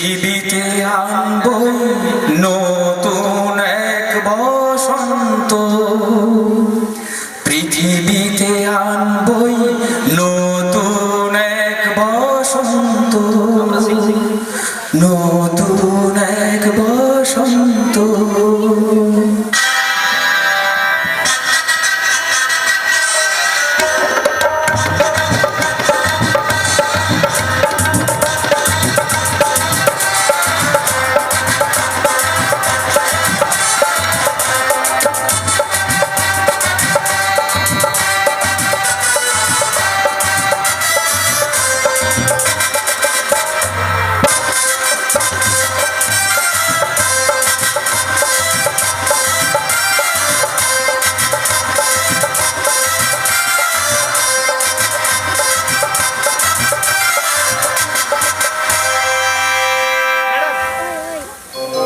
পৃথিবীতে আনবই নতুন এক বসন্ত, পৃথিবীতে আনবই নতুন এক বসন্ত, নতুন এক বসন্ত।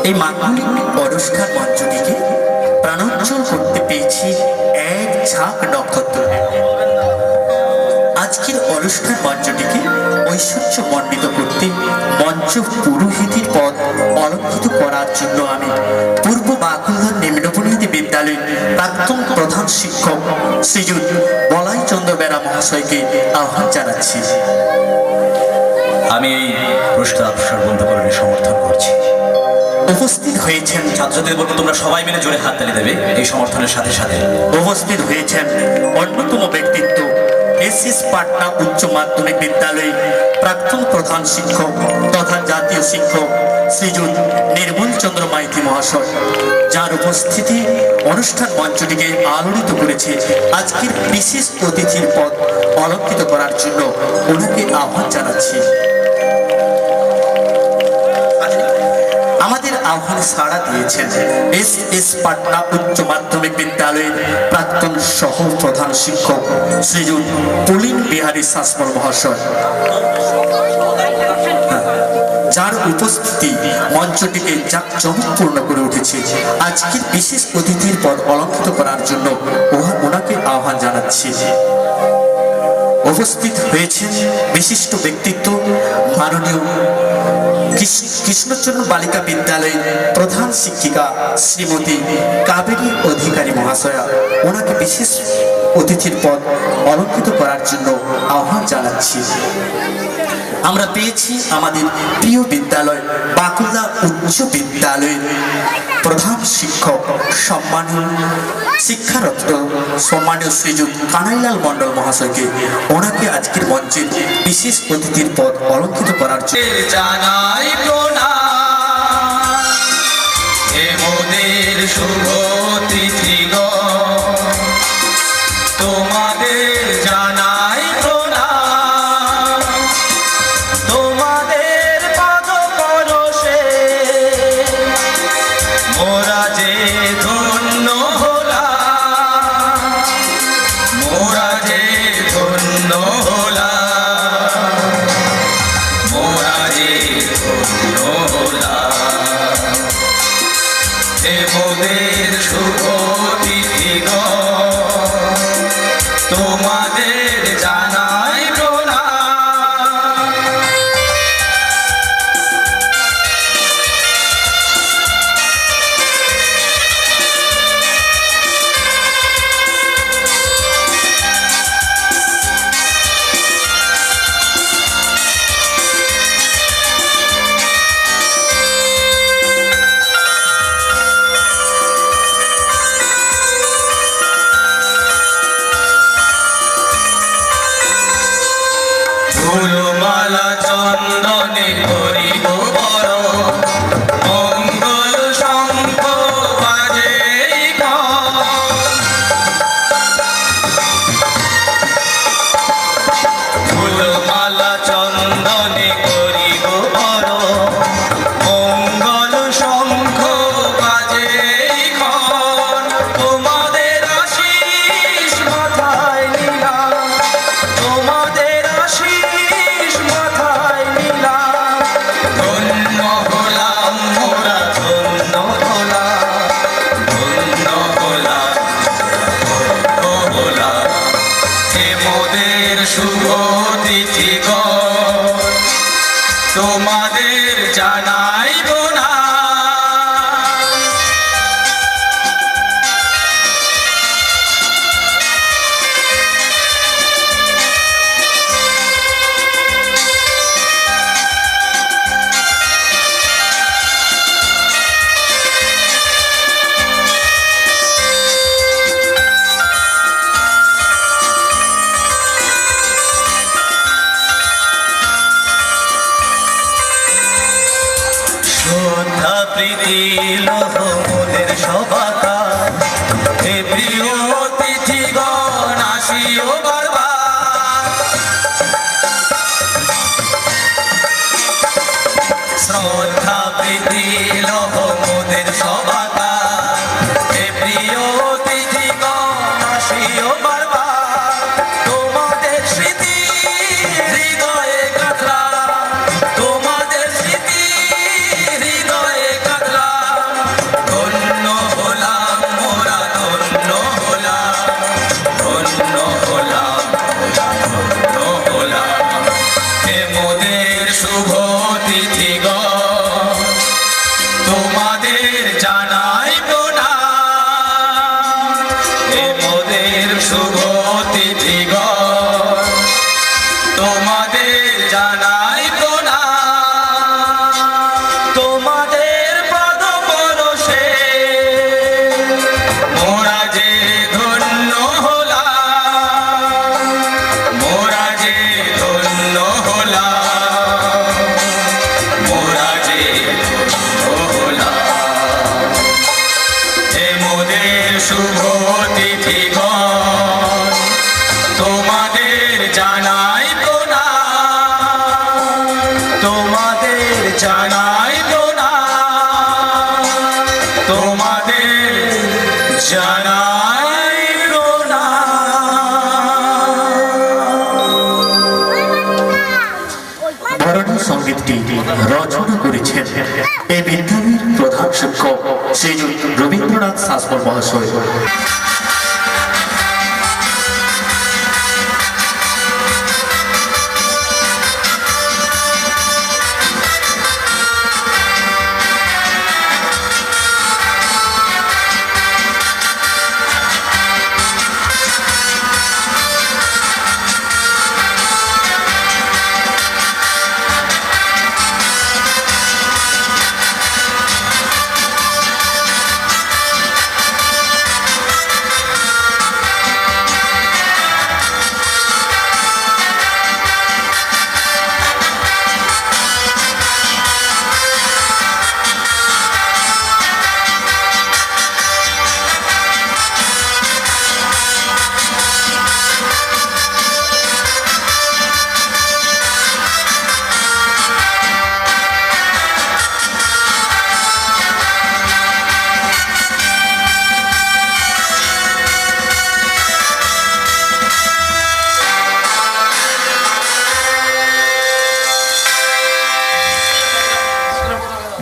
এই মাঙ্গলিক অনুষ্ঠান মঞ্চটিকে প্রাণোজ্জ্বল করতে পেরেছি এক ঝাঁক নক্ষত্র। আজকের অনুষ্ঠান মঞ্চটিকে ঐশ্বর্য মণ্ডিত করতে মঞ্চ পুরোহিতের পদ অলঙ্কৃত করার জন্য আমি পূর্ব বাঁকুড়া নিম্নবুনিয়াদী বিদ্যালয়ের প্রাক্তন প্রধান শিক্ষক শ্রীযুত বলাই চন্দ্র বেরা মহাশয়কে আহ্বান জানাচ্ছি। আমি এই প্রস্তাব সর্বন্তকরণে সমর্থন করছি। উপস্থিত হয়েছেন ছাত্রদের বলবো তোমরা সবাই মিলে জোরে হাততালি দেবে এই সমর্থনের সাথে সাথে। উপস্থিত হয়েছেন অন্যতম ব্যক্তিত্ব এসএস পাটনা উচ্চ মাধ্যমিক বিদ্যালয়ের প্রাক্তন প্রধান শিক্ষক তথা জাতীয় শিক্ষক শ্রীযুত নির্মল চন্দ্র মাইতি মহাশয়, যার উপস্থিতি অনুষ্ঠান মঞ্চটিকে আলোড়িত করেছে। আজকের বিশেষ অতিথির পদ অলঙ্কৃত করার জন্য ওনাকে আহ্বান জানাচ্ছি। আমাদের আহ্বানে সাড়া দিয়েছেন এসএস পাটনা উচ্চ মাধ্যমিক বিদ্যালয়ের প্রাক্তন সহ প্রধান শিক্ষক শ্রীযুত পুলিন বিহারী শাসমল মহাশয়, যার উপস্থিতি মঞ্চটিকে জাঁকজমকপূর্ণ করে উঠেছে। আজকের বিশেষ অতিথির পদ অলঙ্কৃত করার জন্য ওনাকে আহ্বান জানাচ্ছি। উপস্থিত হয়েছেন বিশিষ্ট ব্যক্তিত্ব মাননীয় কৃষ্ণচন্দ্র বালিকা বিদ্যালয়ের প্রধান শিক্ষিকা শ্রীমতী কাবেরী অধিকারী মহাশয়া, ওনাকে বিশেষ অতিথির পদ অলঙ্কৃত করার জন্য আহ্বান জানাচ্ছি। আমরা পেয়েছি আমাদের প্রিয় বিদ্যালয় বাঁকুড়া উচ্চ বিদ্যালয়ের প্রধান শিক্ষক সম্মানীয় শিক্ষারত্ন সম্মানীয় শ্রীযুত কানাইলাল মণ্ডল মহাশয়কে, ওনাকে আজকের মঞ্চের বিশেষ অতিথির পদ অলঙ্কৃত করার জন্য জানাই প্রণাম। হে মোদের শুভ তিথিগণ, তোমাদের জানাই প্রণাম। তোমাদের পদ পরশে মোরা যে ধন্য হলাম, মোরা যে ধন্য হলাম, মোরা যে ধন্য হলাম। হে মোদের শুভ তিথিগণ, তোমাদের জানাই প্রণাম। ফুলমালা চন্দনে করিব বরণ, মঙ্গল শঙ্খ বাজে ঘন। ফুলমালা চন্দনে করিব বরণ, মঙ্গল শঙ্খ বাজে ঘন। তোমাদের আশিস মাথায় নিলাম, তোমাদের আশিস মাথায় নিলাম। ধন্য হলাম মোরা, ধন্য হলাম, ধন্য হলাম, ধন্য হলাম। হে মোদের শুভ তিথিগণ, তোমাদের জানাইব না। শ্রদ্ধা প্রীতি লোহ মোদের সবাকা, হে প্রিয় অতিথিগণ আসিও বারবার। শ্রদ্ধা প্রীতি লোহ মোদের সবাকা, হে প্রিয় অতিথিগণ আসিও বারবার। তোমাদের স্মৃতি হৃদয়ে কাতরা, তোমাদের স্মৃতি হৃদয়ে কাতরা। ধন্য হলাম মোরা, ধন্য হলাম, ধন্য হলাম মোরা, ধন্য হলাম। হে মোদের শুভ তিথিগণ, তোমাদের জানাই প্রণাম। হে মোদের শুভ তিথিগণ, তোমাদের জানাই প্রণাম। তোমাদের পদ পরশে মোরা যে ধন্য হলাম, মোরা যে ধন্য হলাম, মোরা যে ধন্য হলাম। হে মোদের শুভ তিথিগণ, তোমাদের জানাই প্রণাম, তোমাদের জানাই প্রণাম, তোমাদের জানাই প্রণাম। বরণী সঙ্গীতটি রচনা করেছেন এই বিদ্যালয়ের প্রধান শিক্ষক শ্রীযুক্ত রবীন্দ্রনাথ শাসমল মহাশয়।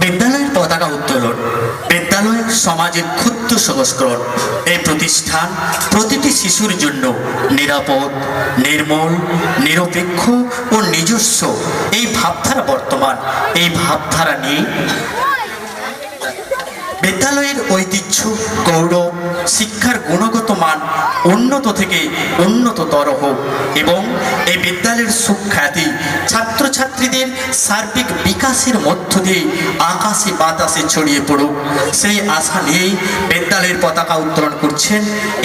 বিদ্যালয়ের পতাকা উত্তোলন বিদ্যালয় সমাজের ক্ষুদ্র সংস্করণ। এই প্রতিষ্ঠান প্রতিটি শিশুর জন্য নিরাপদ, নির্মল, নিরপেক্ষ ও নিজস্ব এই ভাবধারা বর্তমান। এই ভাবধারা নিয়ে বিদ্যালয়ের ঐতিহ্য, গৌরব, শিক্ষার গুণগত মান উন্নত থেকে উন্নততর হোক এবং এই বিদ্যালয়ের সুখ্যাতি ছাত্রছাত্রীদের সার্বিক বিকাশের মধ্য দিয়ে আকাশে বাতাসে ছড়িয়ে পড়ুক, সেই আশা নিয়েই বিদ্যালয়ের পতাকা উত্তোলন করছেন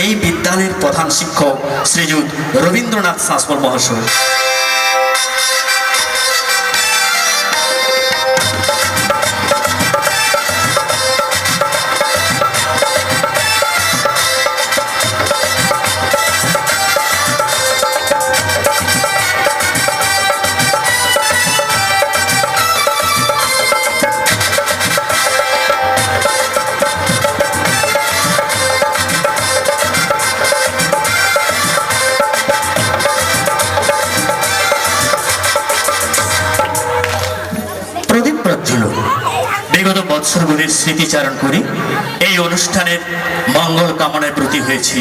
এই বিদ্যালয়ের প্রধান শিক্ষক শ্রীযুত রবীন্দ্রনাথ শাসমল মহাশয়। বৎসরগুলির স্মৃতিচারণ করি। এই অনুষ্ঠানের মঙ্গল কামনায় ব্রতী হয়েছি,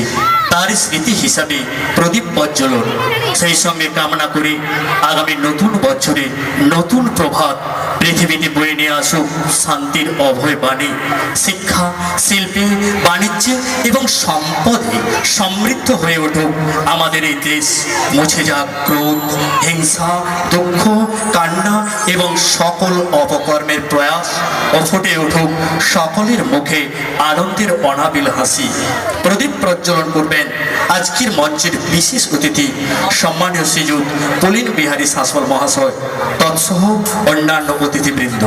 তার স্মৃতি হিসাবে প্রদীপ প্রজ্বলন। সেই সঙ্গে কামনা করি আগামী নতুন বছরে নতুন প্রভাত পৃথিবীতে বয়ে নিয়ে আসুক শান্তির অভয় বাণী। শিক্ষা, শিল্পে, বাণিজ্যে এবং সম্পদে সমৃদ্ধ হয়ে উঠুক আমাদের এই দেশ। মুছে যাক ক্রোধ, হিংসা, দুঃখ, কান্না এবং সকল অপকর্মের প্রয়াস ও ফুটে উঠুক সকলের মুখে আনন্দের অনাবিল হাসি। প্রদীপ প্রজ্বলন করবেন আজকের মঞ্চের বিশেষ অতিথি সম্মানীয় শ্রীযুত পুলিন বিহারী শাসল মহাশয়, তৎসহ অন্যান্য অতিথিবৃন্দ।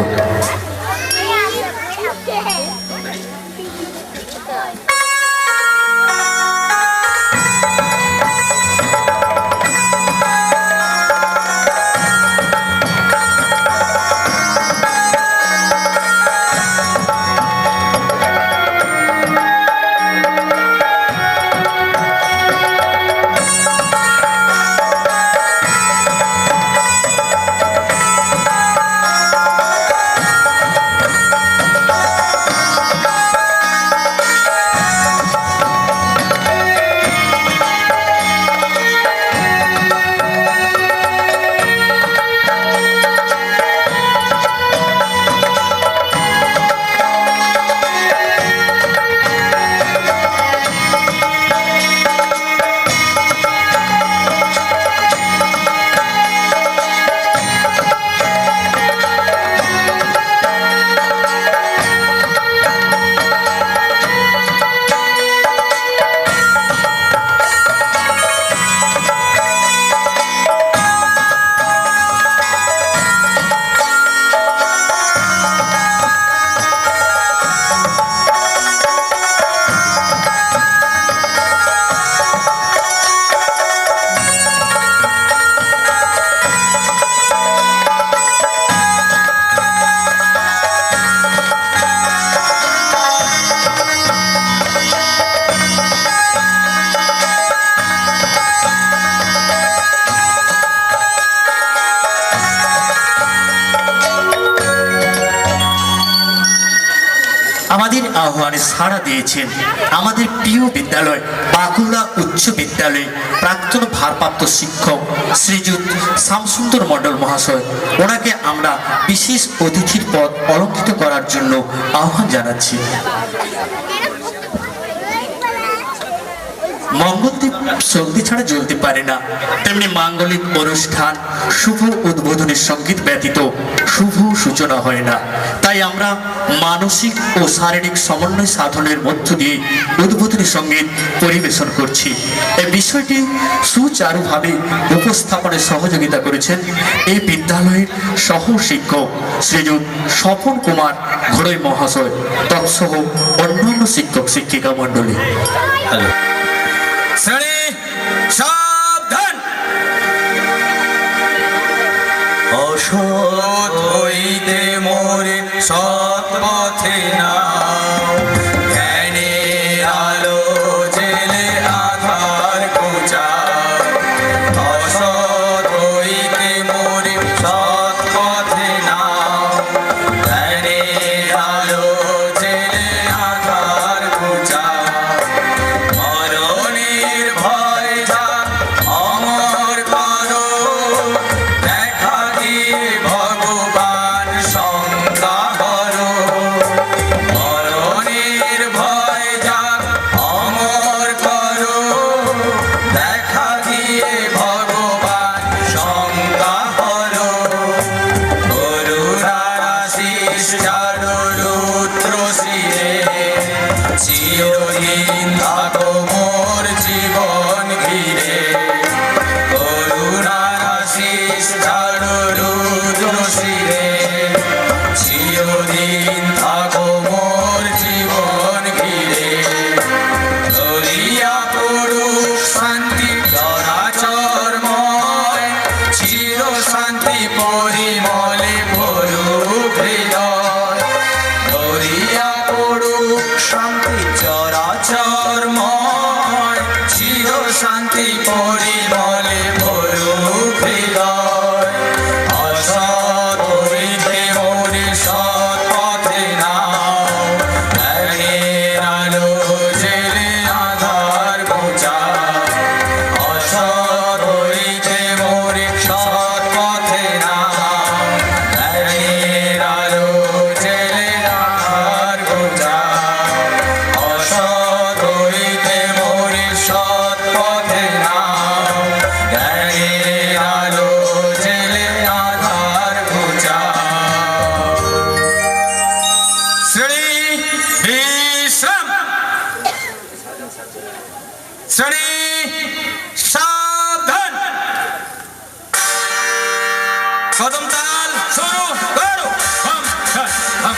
আমাদের আহ্বানে সাড়া দিয়েছেন আমাদের প্রিয় বিদ্যালয় বাঁকুড়া উচ্চ বিদ্যালয়ে প্রাক্তন ভারপ্রাপ্ত শিক্ষক শ্রীযুত শ্যামসুন্দর মণ্ডল মহাশয়। ওনাকে আমরা বিশেষ অতিথির পদ অলঙ্কৃত করার জন্য আহ্বান জানাচ্ছি। মঙ্গলদ্বীপ সন্ধি ছাড়া জ্বলতে পারে না, তেমনি মাঙ্গলিক অনুষ্ঠান শুভ উদ্বোধনের সঙ্গীত ব্যতীত শুভ সূচনা হয় না। তাই আমরা মানসিক ও শারীরিক সমন্বয় সাধনের মধ্য দিয়ে উদ্বোধনী সঙ্গীত পরিবেশন করছি। এই বিষয়টি সুচারুভাবে উপস্থাপনে সহযোগিতা করেছেন এই বিদ্যালয়ের সহ শিক্ষক শ্রীযুত স্বপন কুমার ঘোড়ই মহাশয়, তৎসহ অন্যান্য শিক্ষক শিক্ষিকা মণ্ডলী। শ্রেণী সাবধান। অসৎ হইতে মোরে সৎ পথে নাও, জ্ঞানের আলো জেলে আধার ঘুচাও। অসৎ হইতে মোরে সৎ পথে নাও, জ্ঞানের আলো জেলে আধার ঘুচাও। চিরদিন থাকো মোর জীবন ঘিরে, করুণার আশিস ঝাড়ো রুদ্র শিরে। চিরদিন থাকো মোর জীবন ঘিরে, ধরিয়া পড়ুক শান্তি চরাচরময়। চির শান্তি পরিমলে ভরুক হৃদয়, ধরিয়া পড়ুক শান্তি চরাচরময়। চির শান্তি পরিমলে ভরুক হৃদয়। অসৎ হইতে মোরে সৎ পথে নাও, কদম তাল শুরু করো হম হম হম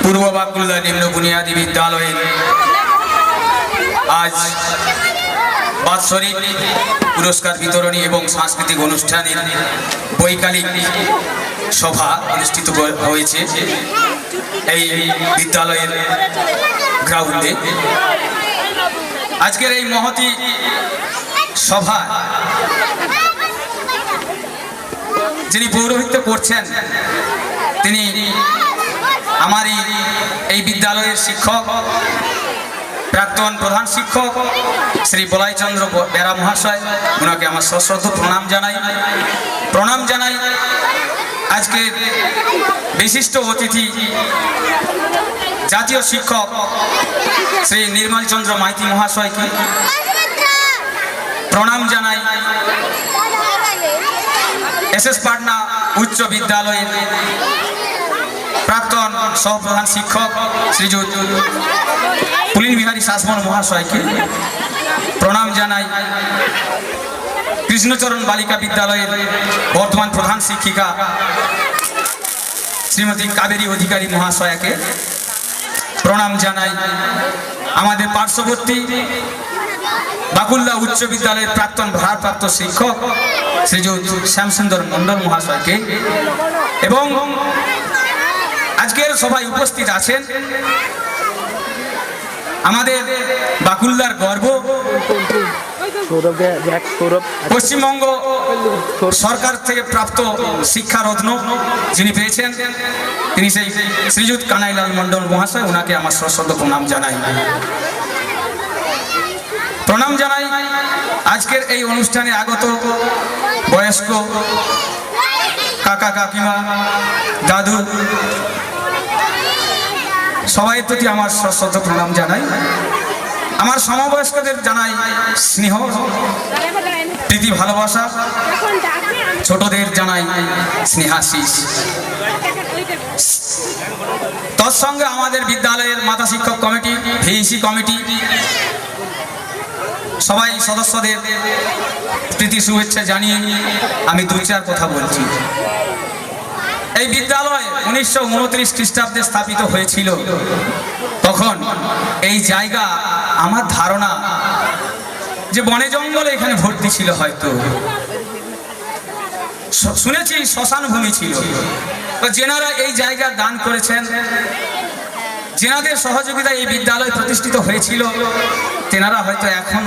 পূর্ব বাঁকুড়া নিম্ন বুনিয়াদী বিদ্যালয়ে আজ বাৎসরিক পুরস্কার বিতরণী এবং সাংস্কৃতিক অনুষ্ঠানের বৈকালিক সভা অনুষ্ঠিত হয়েছে এই বিদ্যালয়ের গ্রাউন্ডে। আজকের এই মহতী সভা যিনি পৌরোহিত্য করছেন তিনি আমারই এই বিদ্যালয়ের শিক্ষক, প্রাক্তন প্রধান শিক্ষক শ্রী বলাইচন্দ্র বেরা মহাশয়। ওনাকে আমার সশ্রদ্ধ প্রণাম জানাই। আজকে বিশিষ্ট অতিথি জাতীয় শিক্ষক শ্রী নির্মল চন্দ্র মাইতি মহাশয়কে প্রণাম জানাই। এসএস পাটনা উচ্চ বিদ্যালয়ের প্রাক্তন সহপ্রধান শিক্ষক শ্রীযুত পুলিন বিহারী শাসমল মহাশয়কে প্রণাম জানাই। কৃষ্ণচরণ বালিকা বিদ্যালয়ের বর্তমান প্রধান শিক্ষিকা শ্রীমতী কাবেরী অধিকারী মহাশয়াকে প্রণাম জানাই। আমাদের পার্শ্ববর্তী বাকুল্লা উচ্চ বিদ্যালয়ের প্রাক্তন ভারপ্রাপ্ত শিক্ষক শ্রীযুত শ্যামসুন্দর মণ্ডল মহাশয়কে এবং আজকের সবাই উপস্থিত আছেন আমাদের বাকুল্লার গর্ব পশ্চিমবঙ্গ সরকার থেকে প্রাপ্ত শিক্ষারত্ন যিনি পেয়েছেন তিনি সেই শ্রীযুত কানাইলাল মণ্ডল মহাশয়। ওনাকে আমার সশ্রদ্ধ প্রণাম জানাই। আজকের এই অনুষ্ঠানে আগত বয়স্ক কাকা কাকিমা দাদু সবাই প্রতি আমার সশ্রদ্ধ প্রণাম জানাই। আমার সমবয়স্কদের জানাই স্নেহ প্রীতি ভালোবাসা, ছোটদের জানাই স্নেহাশিস। তৎসঙ্গে আমাদের বিদ্যালয়ের মাতা শিক্ষক কমিটি, ভিইসি কমিটি সবাই সদস্যদের প্রীতি শুভেচ্ছা জানিয়ে আমি দু চার কথা বলছি। এই বিদ্যালয় 1929 খ্রিস্টাব্দে স্থাপিত হয়েছিল। তখন এই জায়গা আমার ধারণা যে বনে জঙ্গলে এখানে ভর্তি ছিল, হয়তো শুনেছি শ্মশান ভূমি ছিল। যেনারা এই জায়গা দান করেছেন, যেনাদের সহযোগিতায় এই বিদ্যালয় প্রতিষ্ঠিত হয়েছিল, তেনারা হয়তো এখন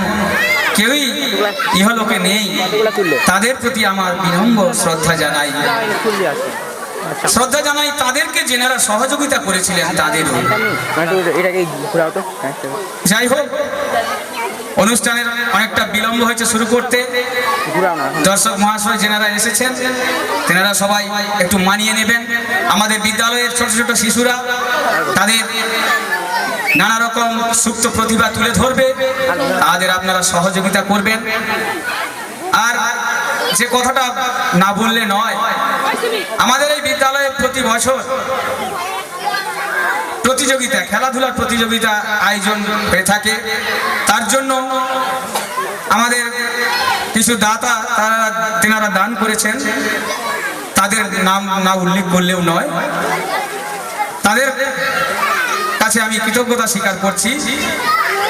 কেউই ইহলোকে নেই। তাদের প্রতি আমার বিনম্র শ্রদ্ধা জানাই তাদেরকে যেনারা সহযোগিতা করেছিলেন তাদের। যাই হোক, অনুষ্ঠানের অনেকটা বিলম্ব হয়েছে শুরু করতে। দর্শক মহাশয় যেনারা এসেছেন তেনারা সবাই একটু মানিয়ে নেবেন। আমাদের বিদ্যালয়ের ছোট ছোট শিশুরা তাদের নানা রকম সুপ্ত প্রতিভা তুলে ধরবে, তাদের আপনারা সহযোগিতা করবেন। আর যে কথাটা না বললে নয়, আমাদের এই বিদ্যালয়ে প্রতি বছর প্রতিযোগিতা, খেলাধুলার প্রতিযোগিতা আয়োজন হয়ে থাকে। তার জন্য আমাদের কিছু দাতা তেনারা দান করেছেন, তাদের নাম না উল্লেখ করলেও নয়, তাদের কাছে আমি কৃতজ্ঞতা স্বীকার করছি।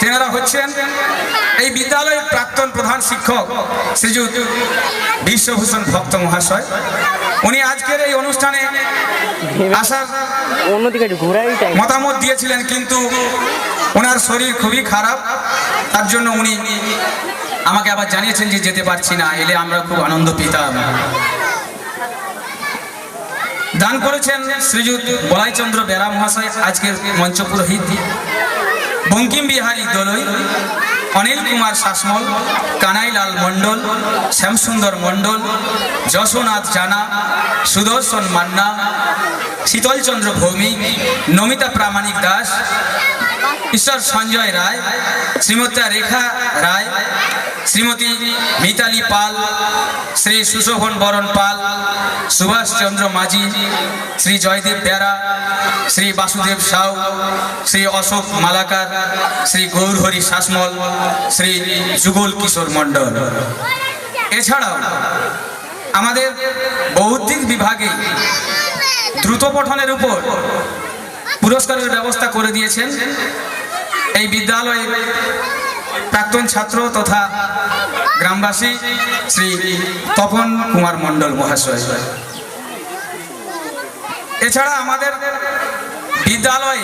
তেনারা হচ্ছেন এই বিদ্যালয়ের প্রাক্তন প্রধান শিক্ষক শ্রীযুত বিশ্বভূষণ ভক্ত মহাশয়। উনি আজকের এই অনুষ্ঠানে আসার মতামত দিয়েছিলেন, কিন্তু ওনার শরীর খুবই খারাপ, তার জন্য উনি আমাকে আবার জানিয়েছেন যে যেতে পারছি না, এলে আমরা খুব আনন্দ পেতাম। দান করেছেন শ্রীযুত বলাইচন্দ্র বেরা মহাশয়, আজকের মঞ্চ পুরোহিত, বঙ্কিম বিহারী দলই, অনিল কুমার শাসমল, কানাইলাল মণ্ডল, শ্যামসুন্দর মণ্ডল, যশোনাথ জানা, সুদর্শন মান্না, শীতলচন্দ্র ভৌমিক, নমিতা প্রামাণিক দাস, ঈশ্বর সঞ্জয় রায়, শ্রীমতী রেখা রায়, শ্রীমতী মিতালি পাল, শ্রী সুশোভন বরণ পাল, সুভাষচন্দ্র মাঝি, শ্রী জয়দেব বেরা, শ্রী বাসুদেব সাউ, শ্রী অশোক মালাকার, শ্রী গৌরহরি শাসমল, শ্রী যুগল কিশোর মণ্ডল। এছাড়াও আমাদের বৌদ্ধিক বিভাগে দ্রুত পঠনের উপর পুরস্কারের ব্যবস্থা করে দিয়েছেন এই বিদ্যালয়ের প্রাক্তন ছাত্র তথা গ্রামবাসী শ্রী তপন কুমার মণ্ডল মহাশয়। এছাড়া আমাদের বিদ্যালয়ে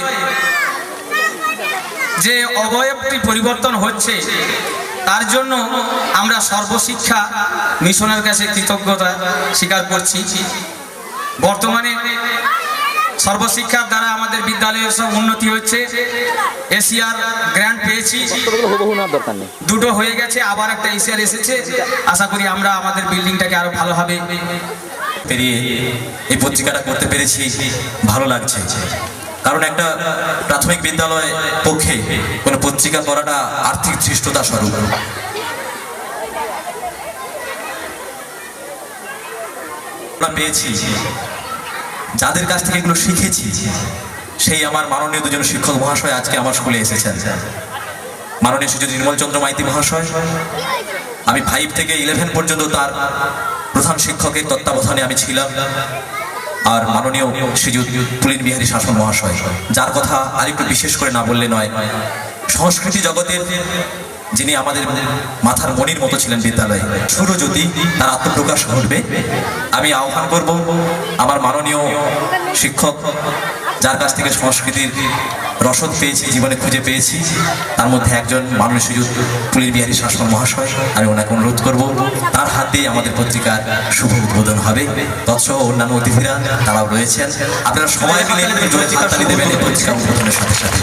যে অবয়বটি পরিবর্তন হচ্ছে, তার জন্য আমরা সর্বশিক্ষা মিশনের কাছে কৃতজ্ঞতা স্বীকার করছি। বর্তমানে সর্বশিক্ষার দ্বারা আমাদের বিদ্যালয়ের সব উন্নতি হচ্ছে। এশিয়ার গ্র্যান্ড পেয়েছি, দুটো হয়ে গেছে, আবার একটা এশিয়ার এসেছে। আশা করি আমরা আমাদের বিল্ডিংটাকে আরো ভালোভাবে পেরিয়ে এই পত্রিকাটা করতে পেরেছি, ভালো লাগছে। কারণ একটা প্রাথমিক বিদ্যালয় পক্ষে কোনো পত্রিকা করাটা আর্থিক ধৃষ্টতা স্বরূপ। আমরা পেয়েছি, যাদের কাছ থেকে এগুলো শিখেছি, সেই আমার মাননীয় দুজন শিক্ষক মহাশয় আজকে আমার স্কুলে এসেছেন। মাননীয় শ্রীযুত নির্মলচন্দ্র মাইতি মহাশয়, আমি 5 থেকে 11 পর্যন্ত তার প্রধান শিক্ষকের তত্ত্বাবধানে আমি ছিলাম। আর মাননীয় শ্রীযুত পুলিন বিহারী শাসন মহাশয়, যার কথা আরেকটু বিশেষ করে না বললে নয়, সংস্কৃতি জগতের যিনি আমাদের মাথার মনির মতো ছিলেন বিদ্যালয়ে, সুরজ্যোতি, তার আত্মপ্রকাশ ঘটবে। আমি আহ্বান করব আমার মাননীয় শিক্ষক, যার কাছ থেকে সংস্কৃতির রসদ পেয়েছি, জীবনে খুঁজে পেয়েছি, তার মধ্যে একজন মাননীয় শ্রীযুত পুলিন বিহারী শাসন মহাশয়। আমি ওনাকে অনুরোধ করব, তার হাত দিয়ে আমাদের পত্রিকার শুভ উদ্বোধন হবে। তৎসহ অন্যান্য অতিথিরা তারাও রয়েছেন। আপনারা সবাই মিলে জোরে হাততালি দেবেন এই পত্রিকা উদ্বোধনের সাথে সাথে।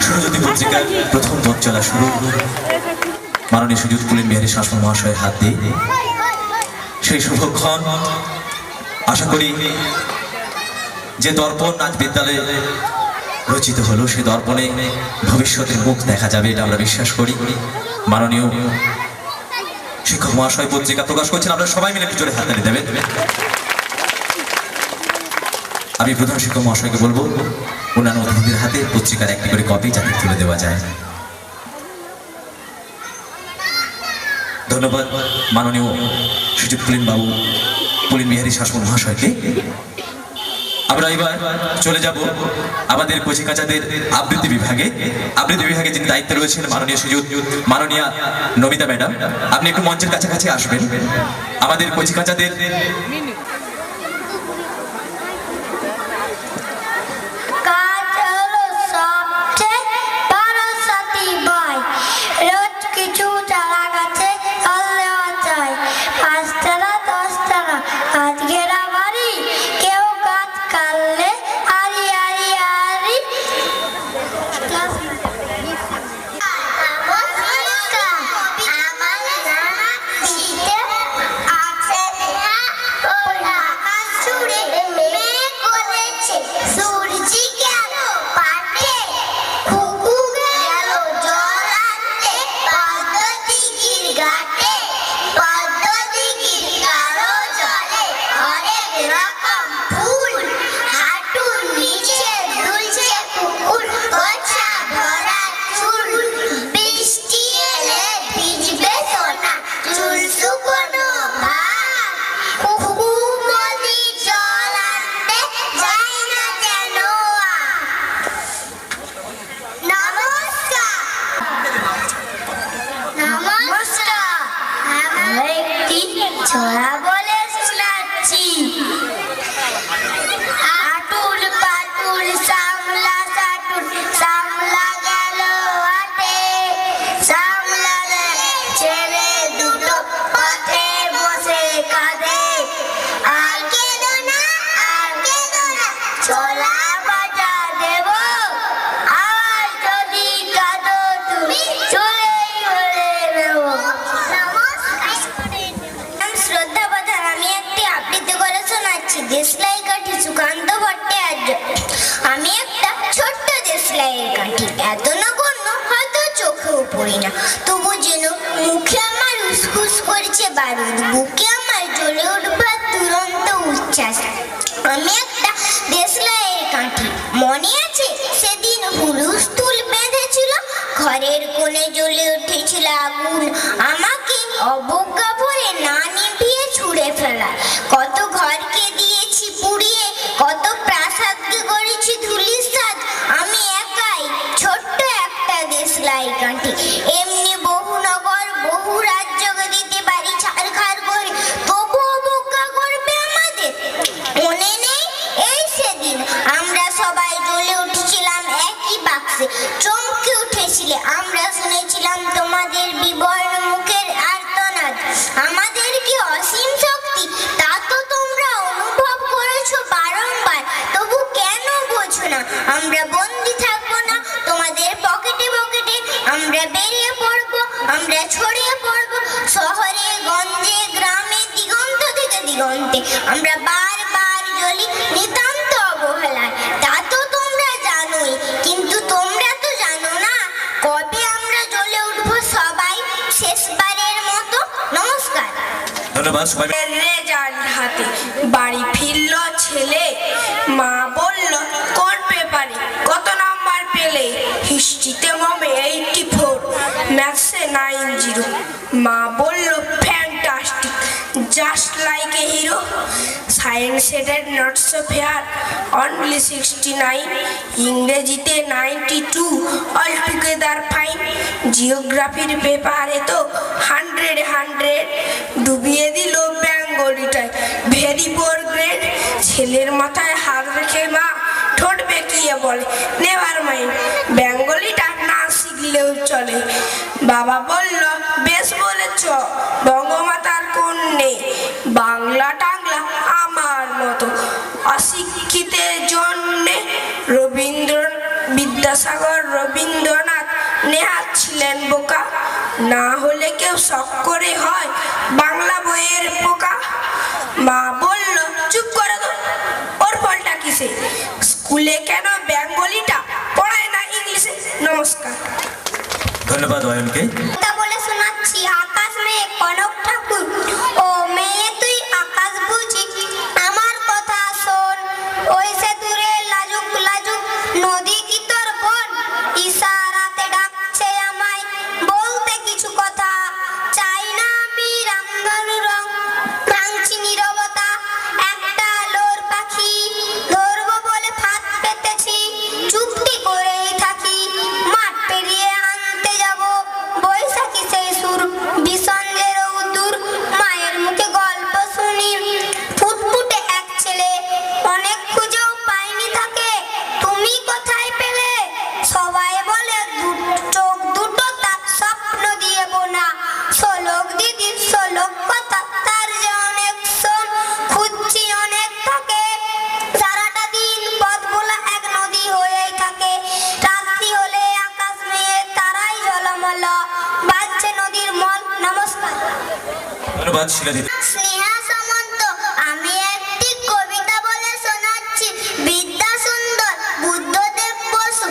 সুরজ্যোতি পত্রিকার প্রথম পথ চলা শুরু মাননীয় শ্রীযুত পুলিন বিহারী শাসন মহাশয়ের হাত দিয়ে। সেই শুভক্ষণ, আশা করি যে দর্পণ আজ বিদ্যালয়ে রচিত হলো, সেই দর্পণে ভবিষ্যতের মুখ দেখা যাবে, এটা আমরা বিশ্বাস করি। মাননীয় শিক্ষক মহাশয় পত্রিকা প্রকাশ করছেন, আপনারা সবাই মিলে একটু জোরে হাততালি দেবেন। আমি প্রধান শিক্ষক মহাশয়কে বলবো অন্যান্য অতিথিদের হাতে পত্রিকার একটি করে কপি যাতে তুলে দেওয়া যায়। ধন্যবাদ মাননীয় সুযোগ পুলিন বিহারী শাসন মহাশয়কে। আমরা এবার চলে যাব আমাদের কচিকাচাদের আবৃত্তি বিভাগে। আবৃত্তি বিভাগে যিনি দায়িত্বে রয়েছেন মাননীয় সুযোগ মাননীয়া নমিতা ম্যাডাম, আপনি একটু মঞ্চের কাছাকাছি আসবেন। আমাদের কচিকাচাদের এত নগণ্য হয়তো চোখেও পড়ি না, তবু যেন মুখে আমার উসকুস করছে বারুদ, বুকে আমার জ্বলে উঠবার তুরন্ত উচ্ছ্বাস। আমি একটা দেশলাইয়ের কাঠি, মনে আছে সেদিন হুলুস্থুল বেঁধেছিল, ঘরের কোণে জ্বলে উঠেছিল আগুন, আমাকে অবজ্ঞা ভরে না নিভিয়ে ছুঁড়ে ফেলা। কত ঘরকে দিয়েছি পুড়িয়ে, কত প্রাসাদকে করেছি ধুলিসাৎ, আমি একাই ছোট্ট একটা দেশলাই কাঠি। এমনি বহু নগর বহু রাজ্যকে দিতে পারি ছাড়খাড় করে, তবু অবজ্ঞা করবে আমাদের? মনে নেই এই সেদিন আমরা সবাই জ্বলে উঠেছিলাম একই বাক্সে, চমকে উঠেছিলে আমরা শুনেছিলাম তোমাদের বিবর্ণ মুখের আর্তনাদ। আমাদের কি অসীম শক্তি তা তো তোমরা অনুভব করেছো বারংবার, তবু কেন বোঝো না? আমরা বন্দি থাকবো না তোমাদের পকেটে পকেটে, আমরা বেরিয়ে পড়বো, আমরা ছড়িয়ে পড়বো শহরে গঞ্জে গ্রামে দিগন্ত থেকে দিগন্তে, আমরা বারবার জ্বলি নিতান্ত অবহেলায়। তা তো তোমরা জানোই, কিন্তু তোমরা তো জানো না কবে আমরা জ্বলে উঠবো সবাই শেষবারের মতো। নমস্কার। ধন্যবাদ সবাই। রেজাল্ট হাতে বাড়ি ফিরল ছেলে, মা বলল কোন পেপারে কত নাম্বার পেলে? হিস্ট্রিতে মমে 84, ম্যাথসে 90। মা বলল fantastic, just like a hero. Science এর নট সো ফেয়ার, অনলি 69। ইংরেজিতে 92, অল টুগেদার ফাইন। জিওগ্রাফির পেপারে তো 100 ডুবিয়ে দিল বেঙ্গলিটায়, ভেরি পোর গ্রেড। ছেলের মাথায় হাত রেখে মা ঠোঁট বেঁকিয়ে বলে নেভার মাইন্ড, বেঙ্গলিটা না শিখলেও চলে। বাবা বলল বেশ বলেছ, বঙ্গমাতার কন্যে, বাংলা টাংলা আমার মতো। অশিক্ষিতের জন্যে বিদ্যাসাগর রবীন্দ্রনাথ নেহাত ছিলেন বোকা, না হলে কেউ শখ করে হয় বাংলা বইয়ের পোকা। মা বলল চুপ করে তো, ওর ফলটা কিসে? স্কুলে কেন বেঙ্গলিটা পড়ায় না ইংলিশে? নমস্কার। ধন্যবাদ অয়নকে। তা বলে শোনাচ্ছি আকাশ মেয়ে কনক ঠাকুর, ও মেয়ে তুই আকাশ বুঝি আমার কথা শোন, ওই সে দূরে লাজুক লাজুক নদী কি তোর বোন? ইশারাতে ডাকছে আমায় বলতে কিছু কথা, চাই না আমি রামধনু রং, ভাঙছি নীরবতা। একটা লোর পাখি ধরবো বলে ফাঁদ পেতেছি, চুপটি করেই থাকি, মাঠ পেরিয়ে আনতে যাব বৈশাখী সেই সুর, বিষঞ্জের উদূর মায়ের মুখে গল্প শুনি। ফুটফুটে এক ছেলে অনেক খুঁজেও পাইনি তাকে, তুমি কোথায় পেলে? সবাই বলে চোখ দুটো তার স্বপ্ন দিয়ে বোনা, শোলক দিদির শোলক কথা তার যে অনেক শোন। খুঁজছি অনেক থাকে, সারাটা দিন পথ ভোলা এক নদী হয়েই থাকে, রাত্রি হলে আকাশ মেয়ে তারাই জলমল, বাজছে নদীর মল। নমস্কার। ধন্যবাদ শিলাদি। স্নেহা সামন্ত, আমি একটি কবিতা বলে শোনাচ্ছি। বিদ্যা সুন্দর বুদ্ধদেব বসু,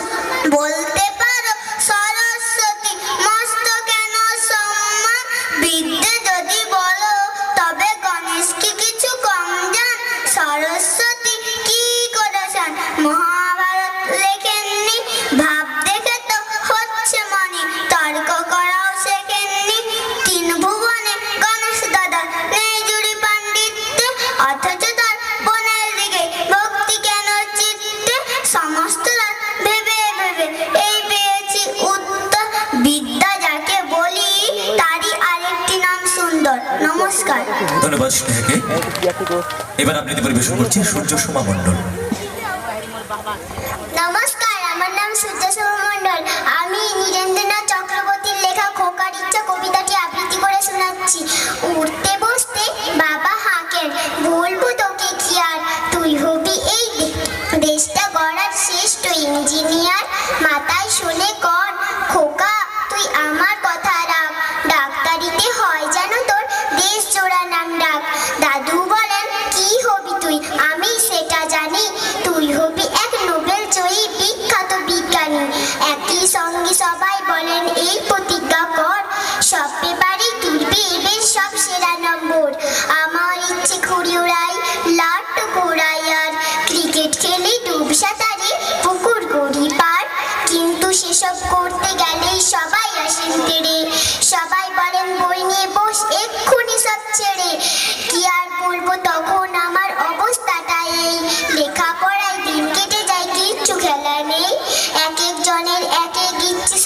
বলতে পারো সরস্বতী মস্ত কেন সম্মান, বিদ্যে যদি বলো তবে গণেশ কি কিছু কম জান, সরস্বতী কি করেছেন মহাভারত লেখেননি, ভাব দেখে তো হচ্ছে মনে তর্ক করাও শেখেননি, তিন ভুবনে গণেশ দাদা নেই জুড়ি পাণ্ডিত্যে, অথচ তার বোনের দিকে ভক্তি কেন চিত্তে, সমস্ত রাত ভেবে ভেবে এই পেয়েছি উত্তর, বিদ্যা যাকে বলি তারই আরেকটি নাম সুন্দর। নমস্কার। ধন্যবাদ স্নেহাকে। এবার আবৃত্তি পরিবেশন করছি সূর্য সোমা মণ্ডল। নমস্কার, আমার নাম সূর্যসোমা মণ্ডল। আমি নীরেন্দ্রনাথ চক্রবর্তীর লেখা খোকার ইচ্ছা কবিতাটি আবৃত্তি করে শোনাচ্ছি। উঠতে বসতে বাবা হাঁকেন, বলবো তোকে কি আর, তুই হবি এই দেশটা গড়ার শ্রেষ্ঠ ইঞ্জিনিয়ার, মাথায় শুনে কর খোকা তুই আমার কথা রাখ, ডাক্তারিতে হয় যেন তোর দেশ জোড়া নাম ডাক। দাদু বলেন কি হবি তুই, আমি সেটা জানি, তুই হবি এক নোবেল জয়ী বিখ্যাত বিজ্ঞানী, একই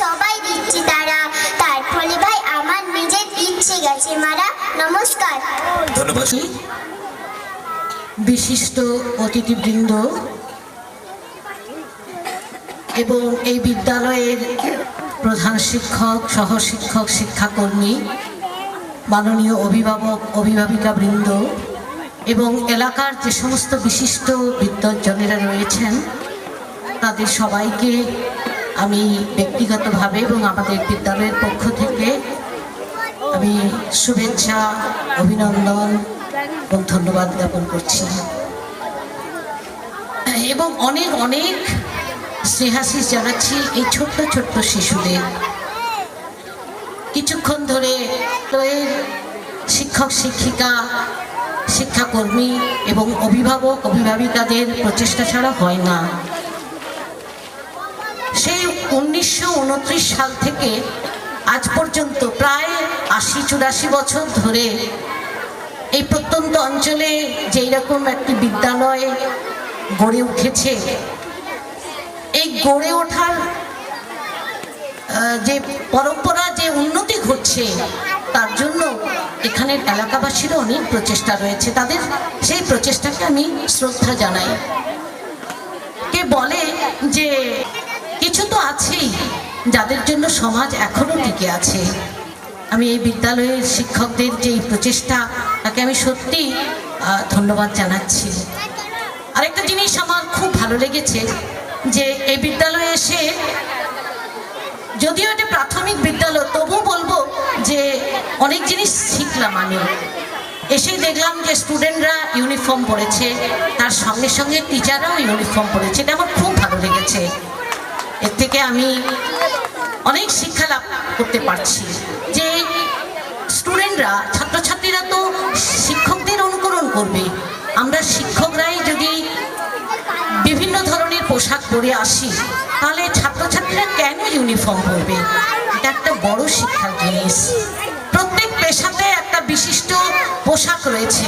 সবাই দিচ্ছে তারা, তার ফলে ভাই আমার নিজের ইচ্ছে গেছে মারা। নমস্কার। ধন্যবাদ। বিশিষ্ট অতিথিবৃন্দ এবং এই বিদ্যালয়ের প্রধান শিক্ষক, সহশিক্ষক, শিক্ষাকর্মী, মাননীয় অভিভাবক, অভিভাবিকা বৃন্দ এবং এলাকার যে সমস্ত বিশিষ্ট বিদ্বজ্জনেরা রয়েছেন, তাদের সবাইকে আমি ব্যক্তিগতভাবে এবং আমাদের বিদ্যালয়ের পক্ষ থেকে আমি শুভেচ্ছা, অভিনন্দন এবং ধন্যবাদ জ্ঞাপন করছি এবং অনেক অনেক স্নেহাশিস জানাচ্ছি এই ছোট্ট ছোট্ট শিশুদের। কিছুক্ষণ ধরে শিক্ষক, শিক্ষিকা, শিক্ষাকর্মী এবং অভিভাবক, অভিভাবিকাদের প্রচেষ্টা ছাড়া হয় না। সেই 1929 সাল থেকে আজ পর্যন্ত প্রায় 80-84 বছর ধরে এই প্রত্যন্ত অঞ্চলে যেই রকম একটি বিদ্যালয় গড়ে উঠেছে, এই গড়ে ওঠার যে পরম্পরা, যে উন্নতি ঘটছে, তার জন্য এখানের এলাকাবাসীরও অনেক প্রচেষ্টা রয়েছে। তাদের সেই প্রচেষ্টাকে আমি শ্রদ্ধা জানাই। কে বলে যে কিছু তো আছেই যাদের জন্য সমাজ এখনো টিকে আছে। আমি এই বিদ্যালয়ের শিক্ষকদের যে প্রচেষ্টা, তাকে আমি সত্যি ধন্যবাদ জানাচ্ছি। আরেকটা জিনিস আমার খুব ভালো লেগেছে যে এই বিদ্যালয়ে এসে, যদিও এটা প্রাথমিক বিদ্যালয়, তবু বলবো যে অনেক জিনিস শিখলাম। আমি এসেই দেখলাম যে স্টুডেন্টরা ইউনিফর্ম পরেছে, তার সঙ্গে সঙ্গে টিচাররাও ইউনিফর্ম পরেছে। এটা আমার খুব ভালো লেগেছে। এর থেকে আমি অনেক শিক্ষা লাভ করতে পারছি যে স্টুডেন্টরা, ছাত্রছাত্রীরা তো শিক্ষকদের অনুকরণ করবে। আমরা শিক্ষকরাই যদি বিভিন্ন ধরনের পোশাক পরে আসি, তাহলে ছাত্রছাত্রীরা কেন ইউনিফর্ম পরবে? এটা একটা বড় শিক্ষার জিনিস। প্রত্যেক পেশাতে একটা বিশিষ্ট পোশাক রয়েছে,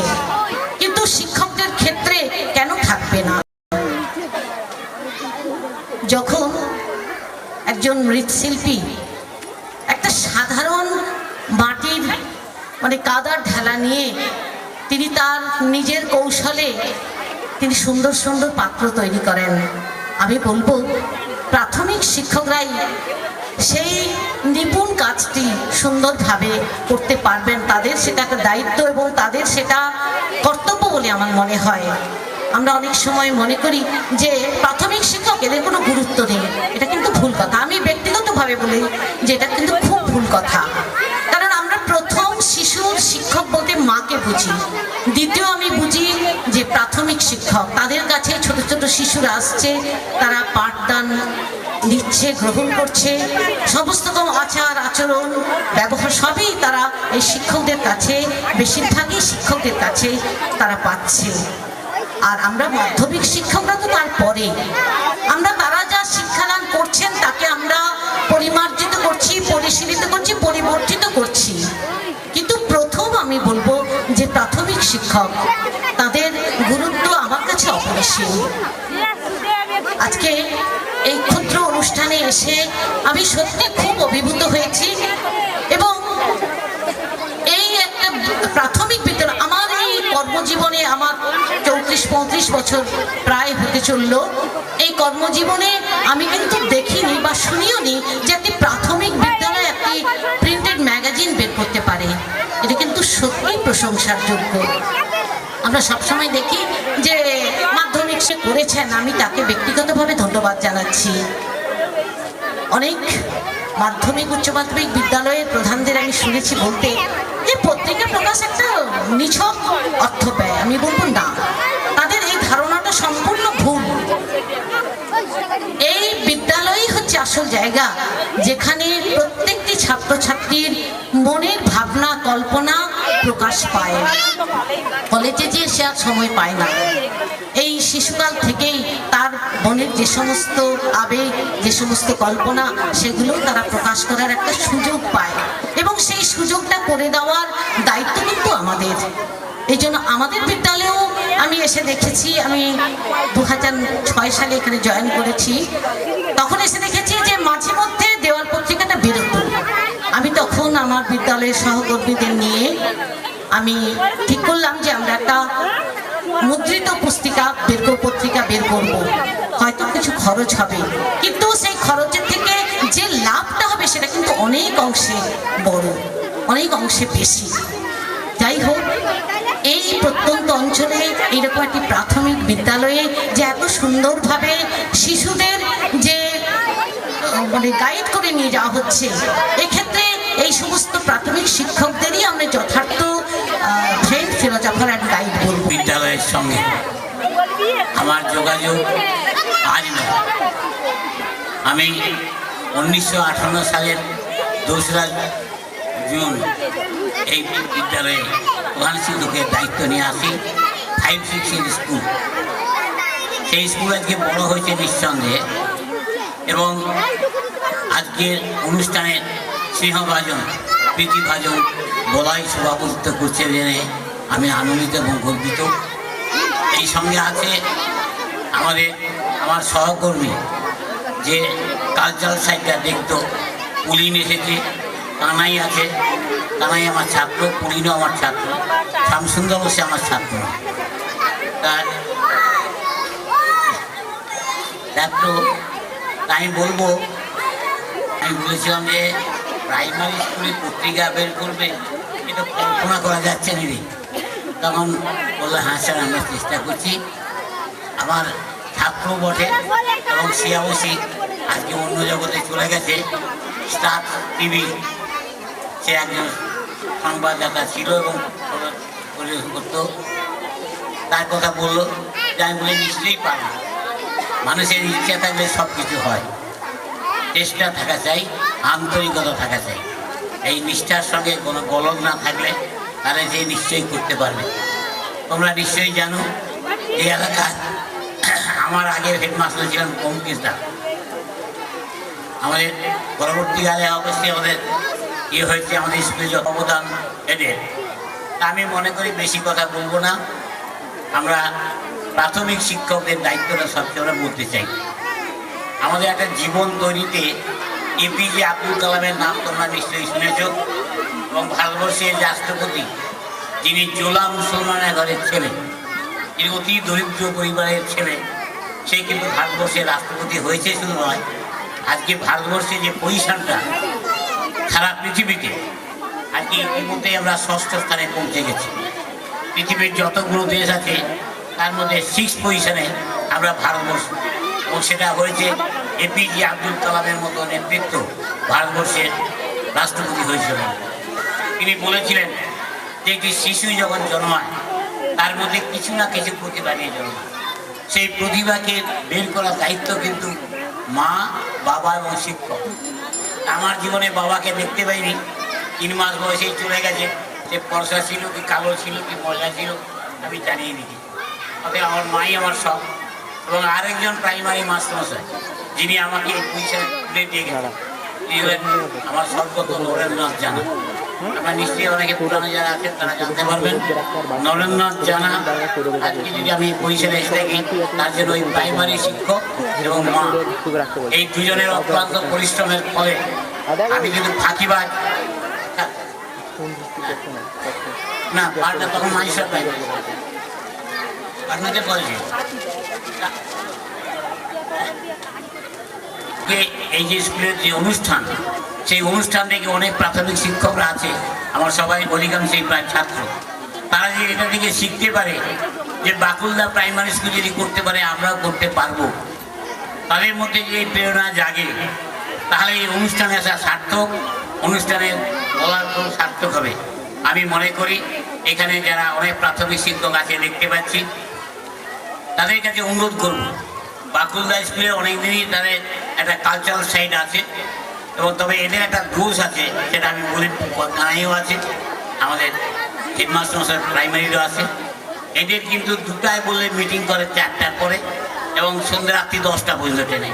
কিন্তু শিক্ষকদের ক্ষেত্রে কেন থাকবে না? যখন একজন মৃৎশিল্পী একটা সাধারণ মাটির কাদার ঢেলা নিয়ে তিনি তার নিজের কৌশলে তিনি সুন্দর সুন্দর পাত্র তৈরি করেন, আমি বলবো প্রাথমিক শিক্ষকরাই সেই নিপুণ কাজটি সুন্দরভাবে করতে পারবেন। তাদের সেটা একটা দায়িত্ব এবং তাদের সেটা কর্তব্য বলে আমার মনে হয়। আমরা অনেক সময় মনে করি যে প্রাথমিক শিক্ষক, এদের কোনো গুরুত্ব নেই। এটা কিন্তু ভুল কথা। আমি ব্যক্তিগতভাবে বলি যে এটা কিন্তু খুব ভুল কথা। কারণ আমরা প্রথম শিশুর শিক্ষক বলতে মাকে বুঝি, দ্বিতীয় আমি বুঝি যে প্রাথমিক শিক্ষক। তাদের কাছে ছোট ছোট শিশুরা আসছে, তারা পাঠদান নিচ্ছে, গ্রহণ করছে, সমস্ত রকম আচার আচরণ ব্যবহার সবই তারা এই শিক্ষকদের কাছে, বেশিরভাগই শিক্ষকদের কাছে তারা পাচ্ছে। আর আমরা মাধ্যমিক শিক্ষকরা তো তারপরে, আমরা তারা যা শিক্ষাদান করছেন তাকে আমরা পরিমার্জিত করছি, পরিশীলিত করছি, পরিবর্তিত করছি। কিন্তু প্রথম আমি বলবো যে প্রাথমিক শিক্ষক, তাদের গুরুত্ব আমার কাছে অপরিসীম। আজকে এই ক্ষুদ্র অনুষ্ঠানে এসে আমি সত্যি খুব অভিভূত হয়েছি এবং এই একটা প্রাথমিক বিদ্যালয়, আমার এই কর্মজীবনে আমার 34-35 বছর প্রায় হতে চললো। এই কর্মজীবনে আমি কিন্তু দেখিনি বা শুনিও নি যে একটি প্রাথমিক বিদ্যালয় একটি প্রিন্টেড ম্যাগাজিন বের করতে পারে। এটা কিন্তু সত্যিই প্রশংসার যোগ্য। আমরা সবসময় দেখি যে মাধ্যমিক সে করেছেন, আমি তাকে ব্যক্তিগতভাবে ধন্যবাদ জানাচ্ছি। অনেক মাধ্যমিক উচ্চ মাধ্যমিক বিদ্যালয়ের প্রধানদের আমি শুনেছি বলতে যে পত্রিকা প্রকাশ একটা নিছক অর্থ ব্যয়। আমি বলবো না, তাদের এই ধারণাটা সম্পূর্ণ ভুল। এই বিদ্যালয়ই হচ্ছে আসল জায়গা যেখানে প্রত্যেকটি ছাত্রছাত্রীর মনের ভাবনা, কল্পনা প্রকাশ পায়। কলেজে যে সে আর সময় পায় না। এই শিশুকাল থেকেই তার মনের যে সমস্ত আবেগ, যে সমস্ত কল্পনা, সেগুলো তারা প্রকাশ করার একটা সুযোগ পায় এবং সেই সুযোগটা করে দেওয়ার দায়িত্ব কিন্তু আমাদের। এই জন্য আমাদের বিদ্যালয়েও আমি এসে দেখেছি, আমি 2006 সালে এখানে জয়েন করেছি, তখন এসে দেখেছি যে মাঝে মধ্যে দেওয়াল পত্রিকা আমার বিদ্যালয়ের সহকর্মীদের নিয়ে আমি ঠিক করলাম যে আমরা একটা মুদ্রিত পত্রিকা বের করব। হয়তো কিছু খরচ হবে, কিন্তু সেই খরচের থেকে যে লাভটা হবে সেটা কিন্তু অনেক অংশে বড়, অনেক অংশে বেশি। যাই হোক, এই প্রত্যন্ত অঞ্চলে এইরকম একটি প্রাথমিক বিদ্যালয়ে যে এত সুন্দরভাবে শিশুদের যে মানে গাইড করে নিয়ে যাওয়া হচ্ছে, এক্ষেত্রে এই সমস্ত প্রাথমিক শিক্ষকদেরই আমরা যথার্থ ফ্রেন্ড ফিলোজফার অ্যান্ড গাইড বলবো। বিদ্যালয়ের সঙ্গে আমার যোগাযোগ আজ নয়। আমি 1958 সালের 2রা জুন এই বিদ্যালয়ে প্রধান শিক্ষকের দায়িত্ব নিয়ে আসি। 5-6 স্কুল, সেই স্কুল আজকে বড় হয়েছে নিঃসন্দেহে, এবং আজকের অনুষ্ঠানের স্নেহভাজন প্রীতিভাজন বলাই সভাপতিত্ব করছে জেনে আমি আনন্দিত এবং গর্বিত। এই সঙ্গে আছে আমার সহকর্মী, যে কালচারাল সাইডটা দেখতো, পুলিন এসেছে, কানাই আছে, কানাই আমার ছাত্র, পুলিনও আমার ছাত্র, শ্যামসুন্দর সে আমার ছাত্র। তার ছাত্র আমি বলেছিলাম যে প্রাইমারি স্কুলে পত্রিকা বের করবে, এটা কল্পনা করা যাচ্ছে না রে। তখন বললো, হ্যাঁ স্যার, আমরা চেষ্টা করছি। আমার ছাত্র বটে, এবং সে অবশ্যই আজকে অন্য জগতে চলে গেছে। স্টার টিভি সে একজন সংবাদদাতা ছিল এবং করতো। তার কথা বললো যে আমি বলে নিশ্চয়ই পারবো। মানুষের ইচ্ছা থাকলে সব কিছু হয়, চেষ্টা থাকা চাই, আন্তরিকতা থাকা চাই। এই নিষ্ঠার সঙ্গে কোনো গলদ না থাকলে তাহলে সে নিশ্চয়ই করতে পারবে। তোমরা নিশ্চয়ই জানো এই এলাকায় আমার আগের হেডমাস্টার ছিলেন অঙ্কিত দা। আমাদের পরবর্তীকালে অবশ্যই আমাদের হয়েছে, আমাদের স্কুলে যে অবদান এদের, তা আমি মনে করি বেশি কথা বলবো না। আমরা প্রাথমিক শিক্ষকদের দায়িত্বটা সবচেয়ে আমরা বলতে চাই। আমাদের একটা জীবন তৈরিতে এপিজে আব্দুল কালামের নাম তোমরা নিশ্চয়ই শুনেছ, এবং ভারতবর্ষের রাষ্ট্রপতি, যিনি জোলা মুসলমানের ঘরের ছেলে, যিনি অতি দরিদ্র পরিবারের ছেলে, সে কিন্তু ভারতবর্ষের রাষ্ট্রপতি হয়েছে। শুধু নয়, আজকে ভারতবর্ষের যে পজিশনটা সারা পৃথিবীতে, আজকে ইতিমধ্যে আমরা 6ষ্ঠ স্থানে পৌঁছে গেছি। পৃথিবীর যতগুলো দেশ আছে তার মধ্যে 6th পজিশনে আমরা ভারতবর্ষ, এবং সেটা হয়েছে এপিজে আব্দুল কালামের মতো নেতৃত্ব ভারতবর্ষের রাষ্ট্রপতি হয়েছিল। তিনি বলেছিলেন যে একটি শিশু যখন জন্মায় তার মধ্যে কিছু না কিছু প্রতিভা নিয়ে জন্মায়। সেই প্রতিভাকে বের করার দায়িত্ব কিন্তু মা, বাবা এবং শিক্ষক। আমার জীবনে বাবাকে দেখতে পাইনি, 3 মাস বয়সেই চলে গেছে। সে ফর্সা ছিল কি কালো ছিল কি মজা ছিল আমি জানিয়ে দিই। অতএব আমার মাই আমার সব। এবং আরেকজন প্রাইমারি মাস্টারমশাই, যিনি আমাকে এই পয়সায় তুলে দিয়ে গেলেন, তিনি হলেন আমার স্বর্গত নরেন্দ্রনাথ জানা। আপনার নিশ্চয়ই অনেকে পুরানো যারা আছেন তারা জানতে পারবেন। নরেন্দ্রনাথ জানা আজকে যদি আমি পয়সায় এসে থাকি, তার জন্য ওই প্রাইমারি শিক্ষক এবং মা, এই দুজনের অক্লান্ত পরিশ্রমের ফলে আমি কিন্তু ফাঁকিবাজ না, পাল্টা তখন মাইশার পাই আপনাকে বলছি। এই যে স্কুলের যে অনুষ্ঠান, সেই অনুষ্ঠান থেকে অনেক প্রাথমিক শিক্ষকরা আছে, আমার সবাই অধিকাংশই প্রায় ছাত্র। তারা যে এটা থেকে শিখতে পারে যে বাকুলদা প্রাইমারি স্কুল যদি করতে পারে আমরাও করতে পারবো, তাদের মধ্যে যে প্রেরণা জাগে, তাহলে এই অনুষ্ঠানে আসা সার্থক, অনুষ্ঠানের বলার কোনো সার্থক হবে। আমি মনে করি এখানে যারা অনেক প্রাথমিক শিক্ষক আছে দেখতে পাচ্ছি, তাদের কাছে অনুরোধ করব, বাকুলদা স্কুলে অনেকদিনই তাদের একটা কালচারাল সাইড আছে, এবং তবে এদের একটা দোষ আছে, সেটা আমি বলি, থানায়ও আছে, আমাদের হেডমাস্টার মশাই প্রাইমারিরও আছে। এদের কিন্তু 2টায় বললে মিটিং করে 4টার পরে, এবং সন্ধ্যা রাত্রি 10টা পর্যন্ত ট্রেনে।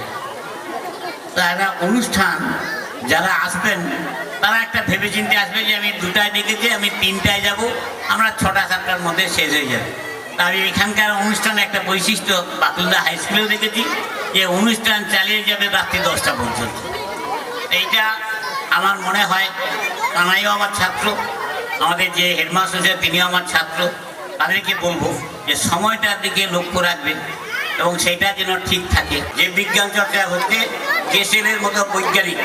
তা একটা অনুষ্ঠান যারা আসবেন তারা একটা ভেবেচিন্তে আসবে যে আমি 2টায় ডেকেছি, আমি 3টায় যাব, আমরা 6টা-7টার মধ্যে শেষ হয়ে যাবে। তা আমি এখানকার অনুষ্ঠানে একটা বৈশিষ্ট্য বাকুলদা হাই স্কুলেও দেখেছি যে অনুষ্ঠান চালিয়ে যাবে রাত্রি 10টা পর্যন্ত। এইটা আমার মনে হয় কানাইও আমার ছাত্র, আমাদের যে হেডমাস্টার তিনিও আমার ছাত্র। তাদেরকে বলবো যে সময়টার দিকে লক্ষ্য রাখবেন এবং সেটা যেন ঠিক থাকে। যে বিজ্ঞান চর্চা হচ্ছে, গেসেলের মতো বৈজ্ঞানিক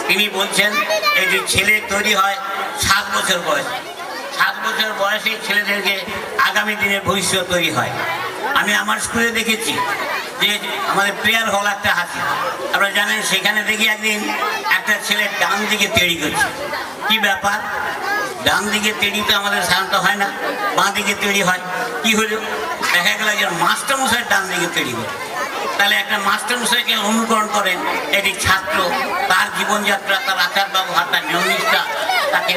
তিনি বলছেন এই যে ছেলে তৈরি হয় 7 বছর বয়সে, 7 বছর বয়সে ছেলেদেরকে আগামী দিনের ভবিষ্যৎ তৈরি হয়। আমি আমার স্কুলে দেখেছি যে আমাদের প্রেয়ার হল একটা আছে, আপনারা জানেন, সেখানে দেখি একদিন একটা ছেলে ডান দিকে তৈরি করছে। কি ব্যাপার? ডান দিকে তৈরি তো আমাদের সাধারণত হয় না, বাঁ দিকে তৈরি হয়। কি হলো? দেখা গেল যে মাস্টারমশাই ডান দিকে তৈরি করে। তাহলে একটা মাস্টারমশাইকে অনুকরণ করেন এটি ছাত্র, তার জীবনযাত্রা, তার আচার ব্যবহার, তার নিয়মনিষ্ঠা, তাকে।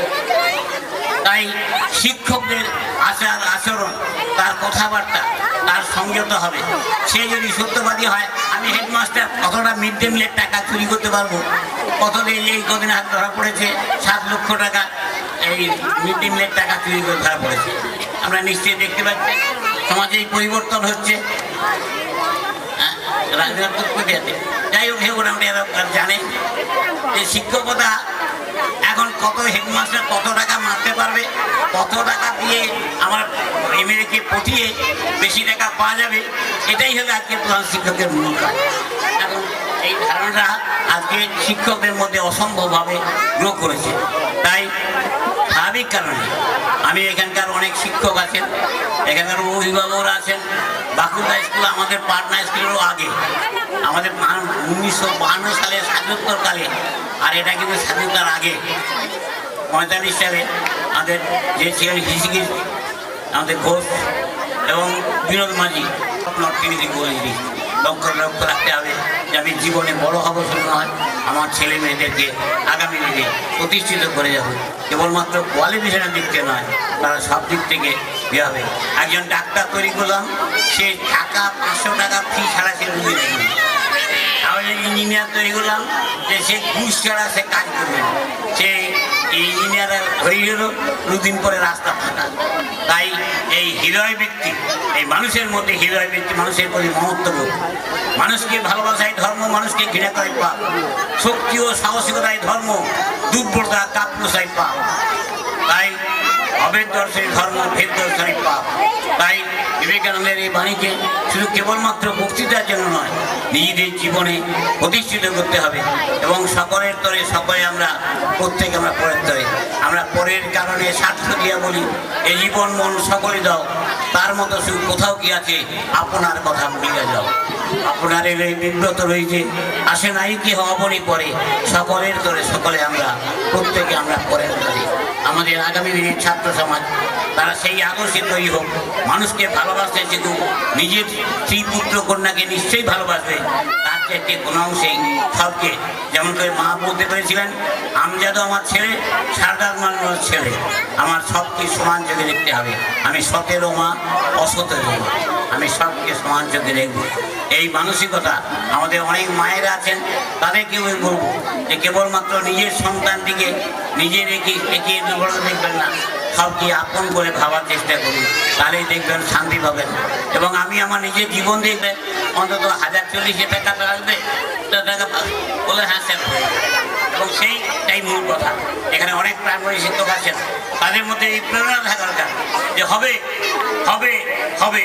তাই শিক্ষকদের আচার আচরণ, তার কথাবার্তা, তার সংযত হবে। সে যদি সত্যবাদী হয়, আমি হেডমাস্টার, কতটা মিড ডে মিলের টাকা চুরি করতে পারবো, কতদিন এই কদিন হাত ধরা পড়েছে 7 লক্ষ টাকা এই মিড ডে মিলের টাকা চুরি করে ধরা পড়েছে। আমরা নিশ্চয়ই দেখতে পাচ্ছি সমাজে এই পরিবর্তন হচ্ছে। যাই হোক, মোটামুটি জানে যে শিক্ষকতা এখন কত হেডমাস্টার কত টাকা মারতে পারবে, কত টাকা দিয়ে আমার এমএলএকে পটিয়ে বেশি টাকা পাওয়া যাবে, এটাই হলো আজকে প্রধান শিক্ষকের মূল কাজ। এখন এই ধারণাটা আজকে শিক্ষকদের মধ্যে অসম্ভবভাবে গ্রো করেছে। তাই স্বাভাবিক কারণে আমি এখানকার অনেক শিক্ষক আছেন, এখানকার অভিভাবকরা আছেন। বাঁকুড়া স্কুল আমাদের পাটনা স্কুলেরও আগে, আমাদের 1952 সালের স্বাধীনোত্তরকালে, আর এটা কিন্তু স্বাধীনতার আগে 45 সালে আমাদের যে ছিলেন হিসিকি আমাদের ঘোষ এবং বিনোদ মাঝি বলেছি লক্ষ্য রাখতে হবে যে আমি জীবনে বড় হবো শুধু নয়, আমার ছেলে মেয়েদেরকে আগামী দিনে প্রতিষ্ঠিত করে যাবো। কেবলমাত্র কোয়ালিফিকেশনের দিক থেকে নয়, তারা সব দিক থেকে ইয়ে হবে। একজন ডাক্তার তৈরি করলাম, সে টাকা 500 টাকা ফি ছাড়া সে রুগী দেখবে। আমি ইঞ্জিনিয়ার তৈরি করলাম, যে সে ঘুষ ছাড়া সে কাজ করবে না। সে ইঞ্জিনিয়ার হয়ে গেল, 2 দিন পরে রাস্তা ফাঁকা। তাই এই হৃদয় ব্যক্তি, এই মানুষের মধ্যে হৃদয় ব্যক্তি, মানুষের প্রতি মমত্ববোধ, মানুষকে ভালোবাসায় ধর্ম, মানুষকে ঘৃণা করে পাপ, শক্তি ও সাহসিকতায় ধর্ম, দুর্বলতা কাপুরুষায় পাপ। তাই অভেদ দর্শনে ধর্ম, ভেদ দর্শনে পাপ। তাই বিবেকানন্দের এই বাণীকে শুধু কেবলমাত্র বক্তৃতার জন্য নয়, নিজেদের জীবনে প্রতিষ্ঠিত করতে হবে এবং সকলের তরে সকলে আমরা প্রত্যেকে আমরা পরের তরে, আমরা পরের কারণে স্বার্থ দিয়া বলি এই জীবন মন সকলে দাও, তার মতো শুধু কোথাও কি আছে আপনার কথা ভুলিয়া যাও। আপনার এই বিব্রত রয়েছে, আসে নাই কি হবনি পরে, সকলের তরে সকলে আমরা প্রত্যেকে আমরা পরের তরে। আমাদের আগামী দিনের ছাত্র সমাজ তারা সেই আদর্শে তৈরি হোক, মানুষকে ভালোবাসতে শিখুক, নিজের স্ত্রী পুত্র কন্যাকে নিশ্চয়ই ভালোবাসবে। তার চাইতে কোনো অংশেই সবকে, যেমন করে মা বলতে পেরেছিলেন, আমজাদও আমার ছেলে, সারদার মানুষ ছেলে, আমার সবকে সমান চোখে দেখতে হবে। আমি সতেরও মা, অসতেরও মা, আমি সবকে সমান চোখে দেখব। এই মানসিকতা আমাদের অনেক মায়েরা আছেন, তাদেরকেও বলবো যে কেবলমাত্র নিজের সন্তানটিকে নিজের এগিয়ে দুর্বল দেখবেন না, সবকে আপন করে ভাবার চেষ্টা করুন, তাহলেই দেখবেন শান্তি পাবেন। এবং আমি আমার নিজের জীবন দেখবেন, অন্তত 1040 টাকা আসবে, টাকা বলে হ্যাঁ স্যার, এবং সেইটাই মূল কথা। এখানে অনেক প্রাইমারি শিক্ষক আছেন, তাদের মধ্যে এই প্রেরণা থাকা দরকার যে হবে হবে হবে।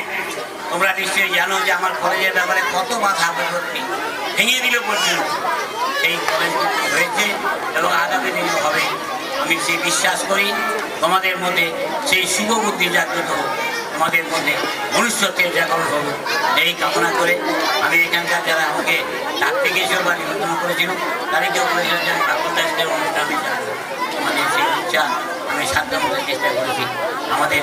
তোমরা নিশ্চয়ই জানো যে আমার কলেজের ব্যাপারে কত বাধা বিপত্তি ভেঙে দিল পর্যন্ত সেই কলেজ হয়েছে এবং আগামী দিনে হবে। আমি সেই বিশ্বাস করি তোমাদের মধ্যে সেই শুভ বুদ্ধি জাগ্রত হোক, তোমাদের মধ্যে মনুষ্যত্বের জাগরণ হোক, এই কামনা করে আমি এখানকার যারা আমাকে ডাকতে গিয়েছিল বা নিমন্ত্রণ করেছিল তাদেরকেও বলেছিলাম যে আমি অনুষ্ঠানে যাবো। আমাদের সেই ইচ্ছা আমি সাধ্যমতো চেষ্টা করেছি। আমাদের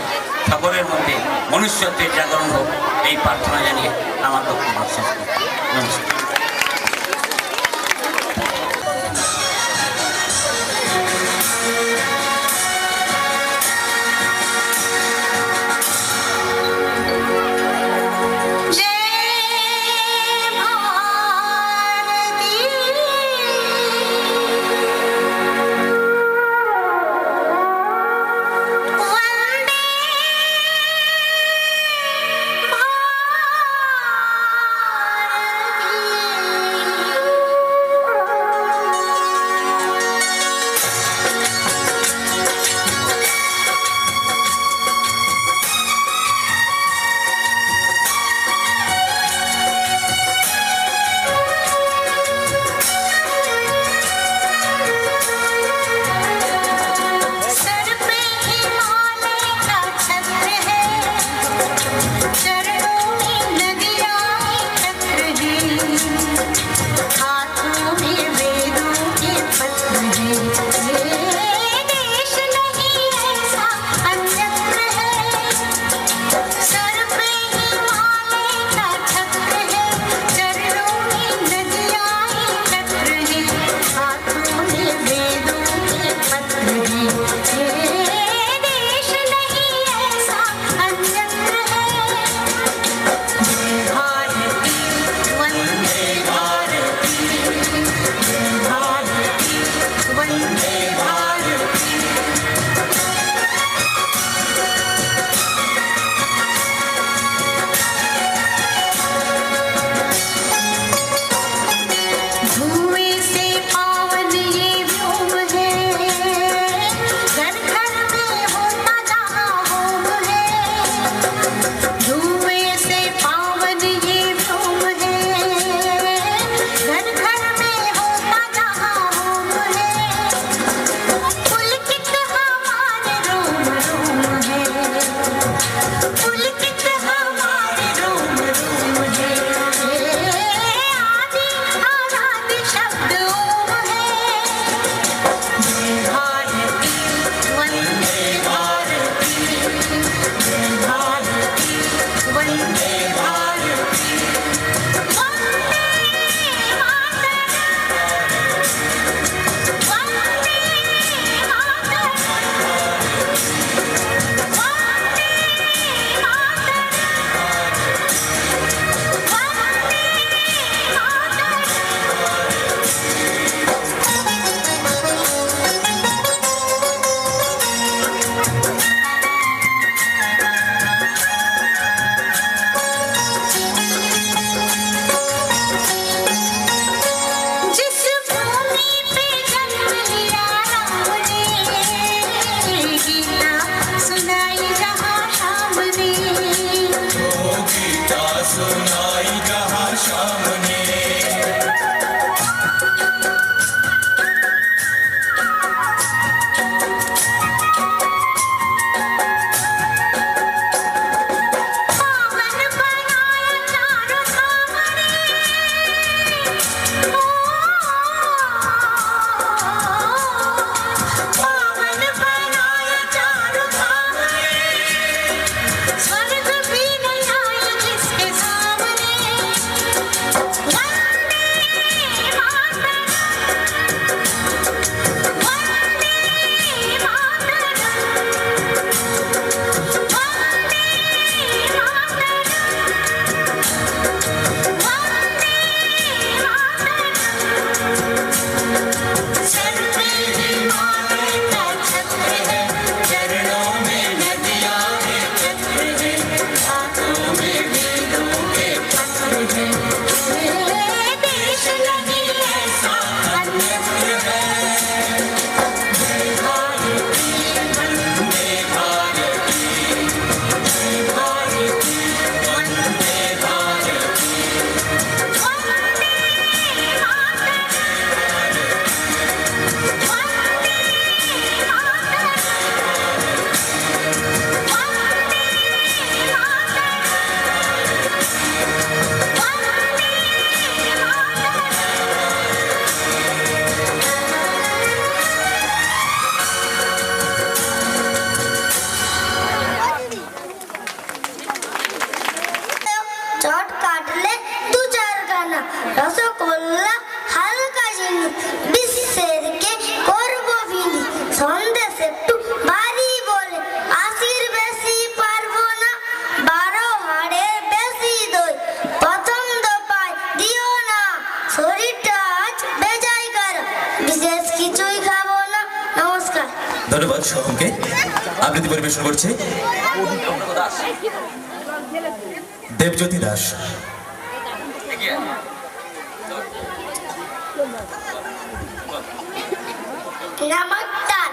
সকলের মধ্যে মনুষ্যত্বের জাগরণ হোক, এই প্রার্থনা জানিয়ে আমার বক্তব্য শেষ করি। নমস্কার। भारती ধন্যবাদ সকলকে। আবৃত্তি পরিবেশন করছে দেবজ্যোতি দাস। নমস্কার,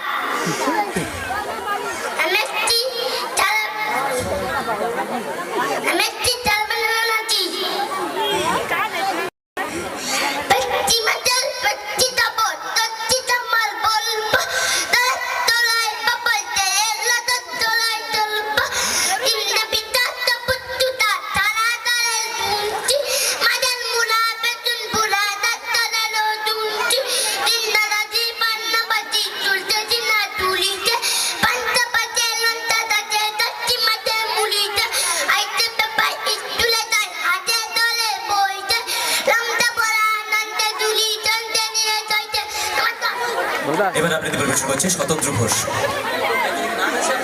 আমি একটি চাল বানাচ্ছি। এবার আবৃত্তি পরিবেশন করছে শতদ্রু ঘোষ।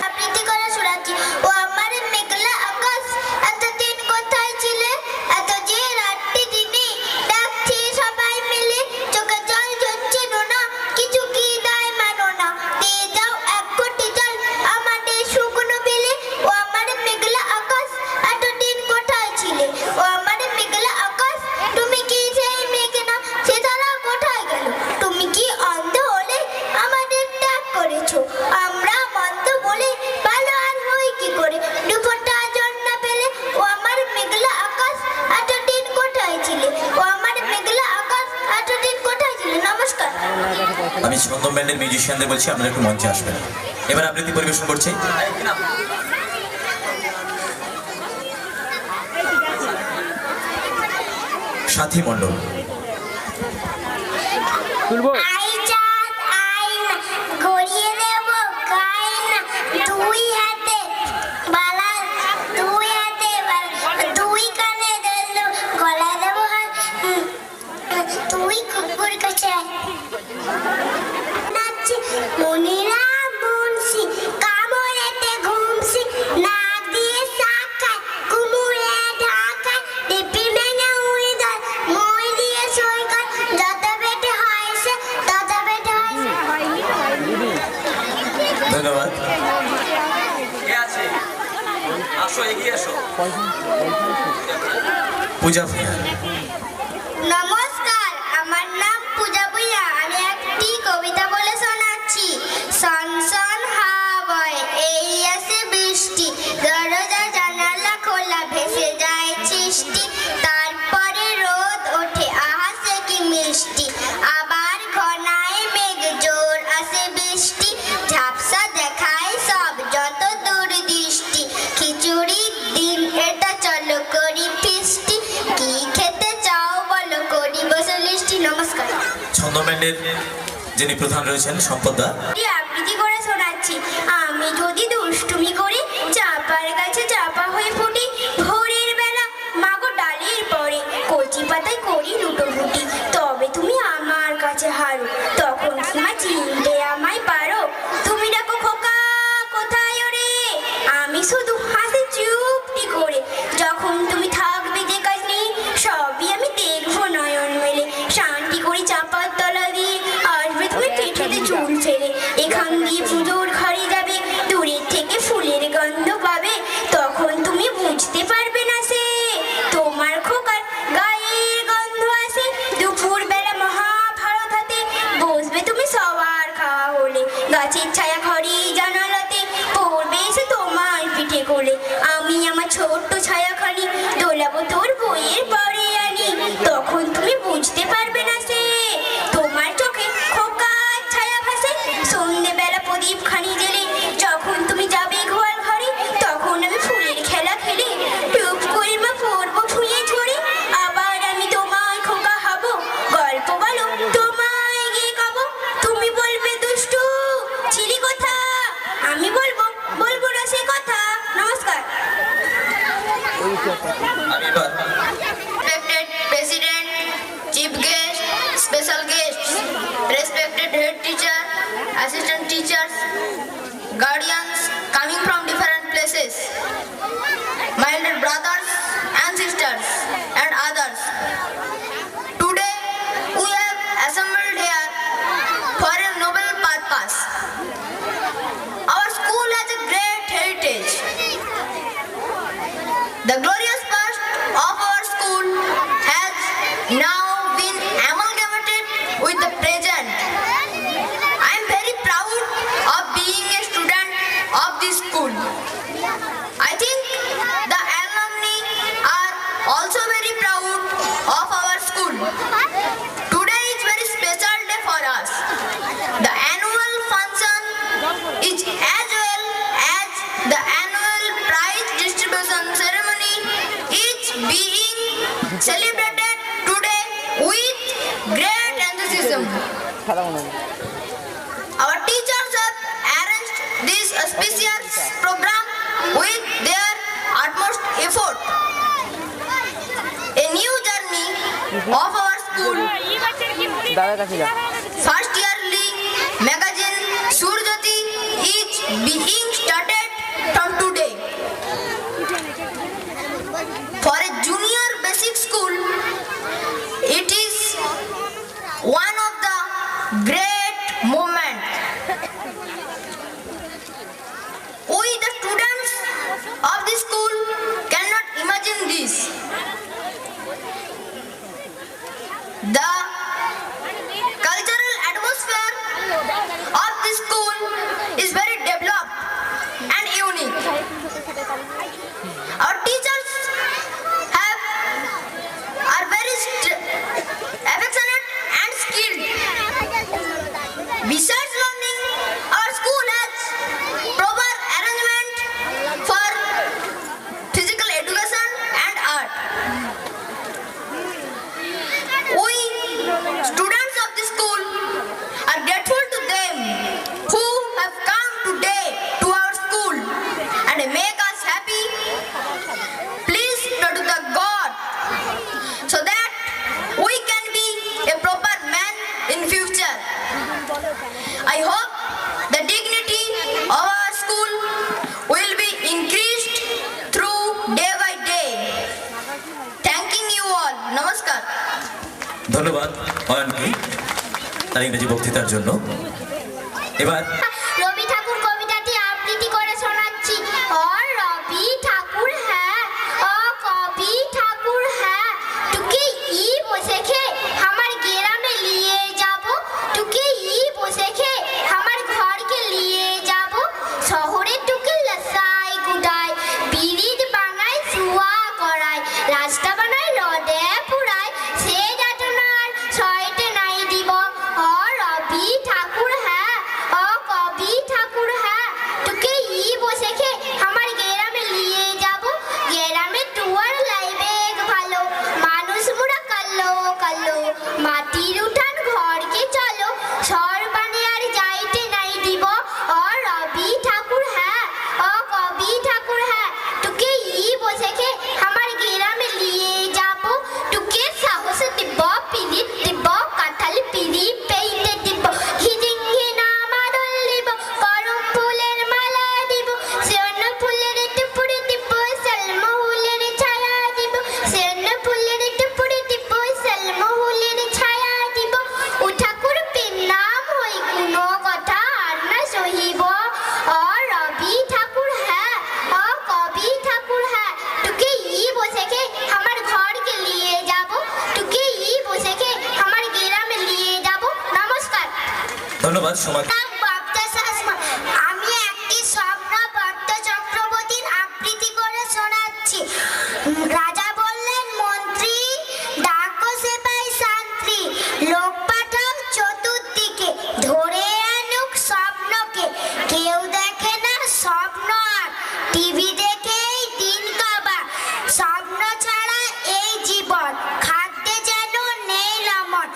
আবৃত্তি করে শোনাচ্ছি। ও আমার মেঘলা আকাশ, এতদিন কোথায় ছিলে? এত যে রাত্রি দিনে ডাকছি সবাই মিলে, চোখে জল ঝরছে না, কিছু কি দায় মানো না, দিয়ে যাও এক কোটি জল আমাদের শুকনো বিলে। ও আমার মেঘলা আকাশ, এতদিন কোথায় ছিলে? ও আমার মেঘলা আকাশ, তুমি কি সেই মেঘ না? সে তারা কোথায় গেল? তুমি কি অন্ধ হলে আমাদের ত্যাগ করেছো? আমরা মন্দ বলে ভালো আর হই কি করে? দুপুরটা জল না পেলে। ও আমার মেঘলা আকাশ, এতদিন কোথায় ছিলে? ও আমার মেঘলা আকাশ, এতদিন কোথায় ছিলে? নমস্কার। আমি ছন্দম ব্যান্ডের মিউজিশিয়ানদের বলছি আপনারা একটু মঞ্চে আসবেন। এবার আবৃত্তি পরিবেশন করছে সাথী মণ্ডল। আই চাঁদ আই না, গড়িয়ে দেব গায় না, দুই হাতে বালা, দুই হাতে বালা, দুই কানে দিল গলা দেব হাত, তুই কুকুর কাছে আয়। নাচছি মনিরা মুন্সি, কামড়েতে ঘুমছি, নাক দিয়ে শাক খায়, কুমুরে ঢাকায়, টিপি ভেঙে উড়ে যায়, মই দিয়ে সই খায়, যত বেটে হয় সে, তত বেটে হয় সে। ধন্যবাদ। পূজা ভূঁইয়া। নমস্কার, আমার নাম পূজা ভূঁইয়া। আমি একটি কবিতা বলে শোনাচ্ছি। শন শন হাওয়া বয়, এই আসে বৃষ্টি, দরজা জানালা খোলা, ভেসে যায় সৃষ্টি, তারপরে রোদ ওঠে, আহা সে কি মিষ্টি, আবার ঘনায় মেঘ, জোর আসে বৃষ্টি, ঝাপসা দেখায় সব যত দূরদৃষ্টি, খিচুড়ির দিন এটা, চলো করি ফিস্টি, কি খেতে চাও বলো, করি বসে লিস্টি। নমস্কার। ছন্দম ব্যান্ডের যিনি প্রধান রয়েছেন সম্পদদা। আবৃত্তি করে শোনাচ্ছি। আমি যদি দুষ্টুমি করি, চাপার গাছে চাপা হয়ে ফুটি, ভোরের বেলা মাগো ডালের পরে কচি পাতায় করি লুটোপুটি, তবে তুমি আমার কাছে হারো, তখন তোমায় চিনতে আমায় পারো, তুমি ডাকো খোকা কোথায় ওরে, আমি শুধু হাসি চুপটি করে, যখন তুমি থাকবে যে কাজ নেই, সবই আমি দেখবো নয়ন মেলে, শান্তি করে চাপার তলা দিয়ে আসবে তুমি পিঠেতে চুল ছেড়ে, এখান দিয়ে পুজোর ঘরে যাবে, দূরের থেকে ফুলের গন্ধ পাবে, তখন তুমি বুঝতে পারবে না সে তোমার খোকার গায়ের গন্ধ আসে, দুপুর বেলা মহাভারত হাতে বসবে তুমি সবার খাওয়া হলে, গাছের ছায়া ঘরে জানালাতে পড়বে এসে তোমার পিঠে কোলে, আমি আমার ছোট্ট ছায়াখানি দোলাবো তোর বইয়ের পরে আনি, তখন তুমি বুঝতে পারবে না সে তোমার চোখে খোকার ছায়া ভাসে, সন্ধ্যেবেলা প্রদীপ খানি জেলে যখন তুমি যাবে ঘোয়াল ঘরে, তখন আমি ফুলের খেলা খেলে টুপ করে মা পড়বো ফুঁয়ে ঝরে, আবার আমি তোমায় খোকা হব, গল্প বলো তোমায় গিয়ে গাবো, তুমি বলবে দুষ্টু ছিলি কথা, আমি বলবো বলবো না সে কথা। নমস্কার। আমি এবার Respected President, Chief Guest, Special Guests, respected Head Teacher, Assistant Teachers, Guardians coming from different places, my elder brothers and sisters and others. Today we have assembled here for a noble purpose. great enthusiasm. Our teachers have arranged this auspicious program with their utmost effort. A new journey of our school first yearly magazine Surjati is being started from today. For a junior basic school, it is one of the great moments. We, the students of this school, cannot imagine this. The cultural atmosphere of this school is very developed and unique. Our teachers are very affectionate and skilled. Besides learning, our school has proper arrangement for physical education and art. We, students of this school, are grateful to them who have come today to our school and make us happy. Please pray to the God so that we can be a proper man in future. I hope the dignity of our school will be increased through day by day. Thanking you all. Namaskar. ধন্যবাদ অয়নকে তার ইংরেজি বক্তৃতার জন্য। এবার রবি ঠাকুর কবিতাটি আবৃত্তি করে শোনাচ্ছি। ও রবি ঠাকুর হ্যাঁ, ও কবি ঠাকুর হ্যাঁ, তুকে ই বসে খে আমার গ্রামে নিয়ে যাব, তুকে ই বসে খে আমার ঘরকে নিয়ে যাব, শহরে তুকে লসাই গুডাই, বিরিজ বানাই সুয়া করাই, রাস্তা বানাই রদে পুরাই, সে যাতনার ছয়টে নাই দিব। ও রবি ঠাকুর হ্যাঁ, ও কবি ঠাকুর হ্যাঁ, তুকে ই বসে খে আমার গ্রামে নিয়ে যাব, গ্রামে টুয়ার লাইবে ভালো, মানুষ মুড়া কালো কালো, মাটির উঠান ঘরকে চলো, সরবানে আর যাইতে নাই দিব। ও রবি ঠাকুর হ্যাঁ, ও কবি ঠাকুর হ্যাঁ, তুকে ই বসে খে আমার গ্রামে নিয়ে যাব, তুকে সাহস দিব, পিরিত দিব, কাঁঠাল পিরি পেইতে দিব, খিজিঙ্গি নামাদল দিব, করম ফুলের মালা দিব, সেন ফুলের টুপুরি দিব, সালমহুলের ছায়া দিব, সেন ফুলের টুপুরি দিব, সালমহুলের ছায়া দিব, ও ঠাকুর নাম হই কোনো কথা আর না সহিব। ও রবি ঠাকুর হ্যাঁ, ও কবি ঠাকুর হ্যাঁ, তুকে ই বসে খে আমার ঘরকে নিয়ে যাব, তুকে ই বসে খে আমার গ্রামে নিয়ে যাব। নমস্কার। ধন্যবাদ সমাজ। আমি একটি স্বপ্ন ভট্ট চক্রবর্তীর আবৃত্তি করে শোনাচ্ছি। রাজা বললেন মন্ত্রী, ডাকো সেপাই শান্তি, লোক পাঠাও চতুর্দিকে, ধরে আনুক স্বপ্নকে, কেউ দেখে না স্বপ্ন আর, টিভি দেখেই দিন কাবার, স্বপ্ন ছাড়া এই জীবন, খাদ্যে যেন নেই রমন।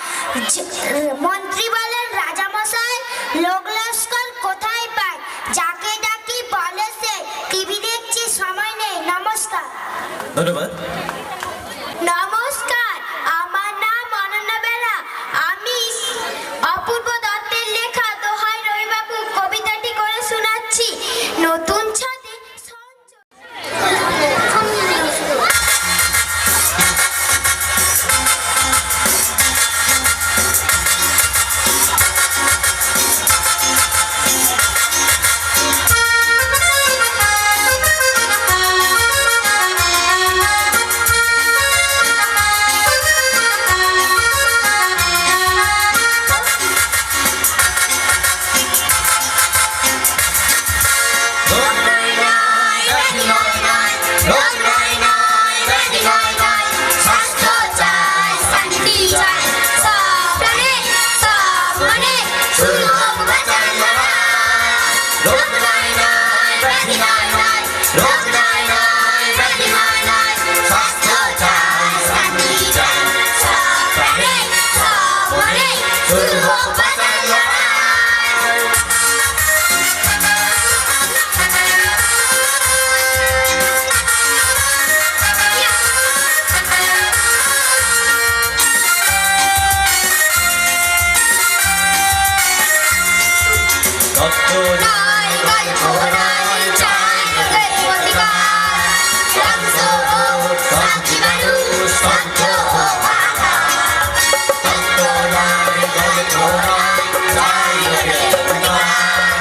মন্ত্রী বলেন রাজা মশাই, লোক লস্কর কোথায় পায়, যাকে ডাকি বলে সে টিভি দেখছি সময় নেই। নমস্কার। ধন্যবাদ। নমস্কার, আমার নাম অনন্যা বেরা। আমি অপূর্ব দত্তের লেখা দোহাই রবিবাবু কবিতাটি করে শোনাচ্ছি। নতুন ছাদে বাঁচার লড়াই। লড়াই গল্প লড়াই চাই গরিব অধিকার। রক্ত হোক সাথী মানুষ রক্ত হোক আঘাত। রক্ত লড়াই গল্প লড়াই চাই গরিব অধিকার।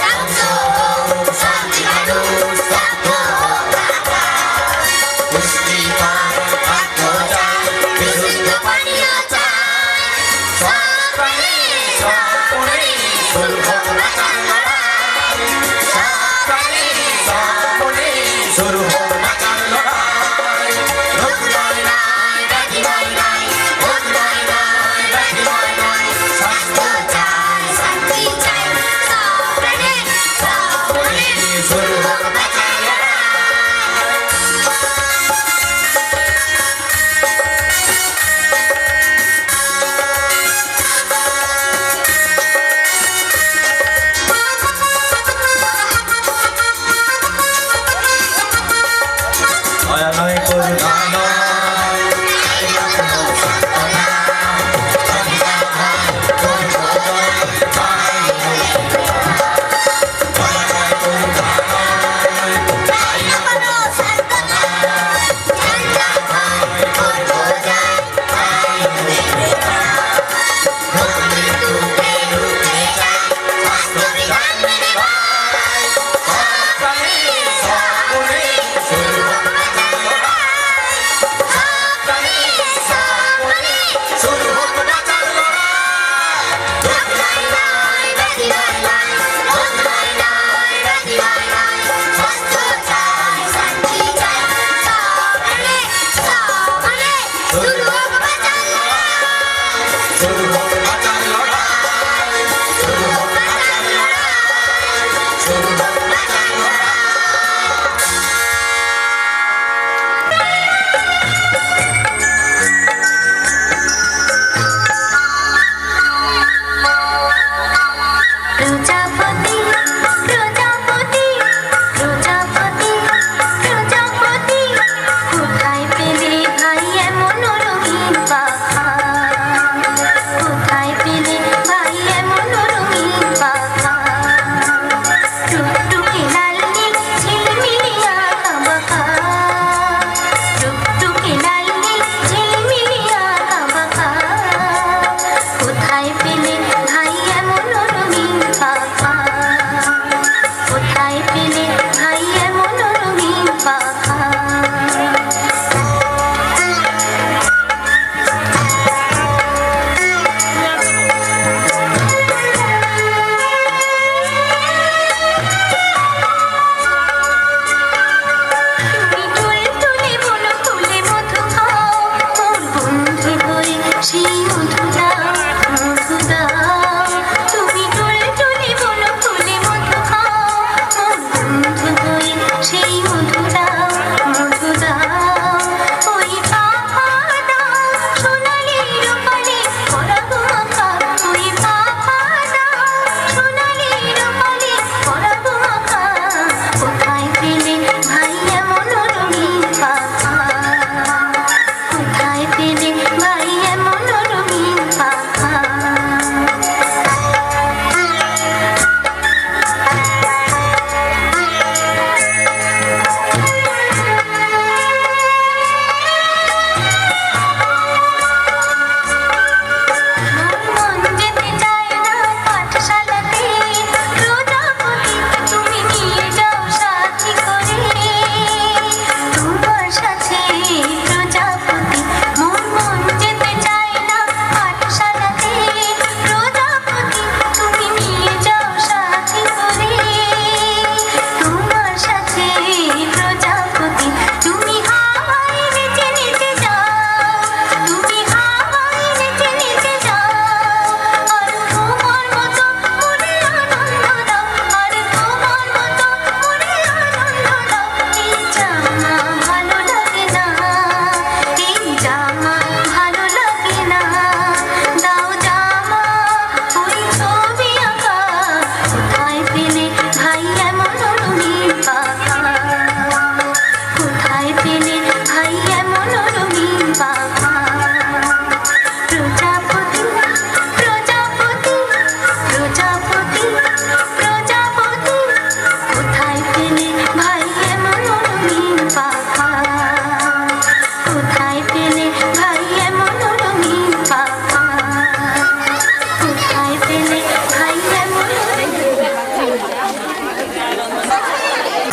রক্ত হোক সাথী মানুষ রক্ত হোক আঘাত। পুষ্টিকর খাদ্য চাই বিশুদ্ধ পানীয় চাই। সকালে সপনে শুরু হোক বাঁচার লড়াই। সকালে সপনে শুরু হোক বাঁচার লড়াই। রোগ নয় নয় ব্যাধি নয় নয়, রোগ নয় নয় ব্যাধি নয় নয়। স্বাস্থ্য চাই শান্তি চাই সপনে সপনে শুরু হোক বাঁচার লড়াই।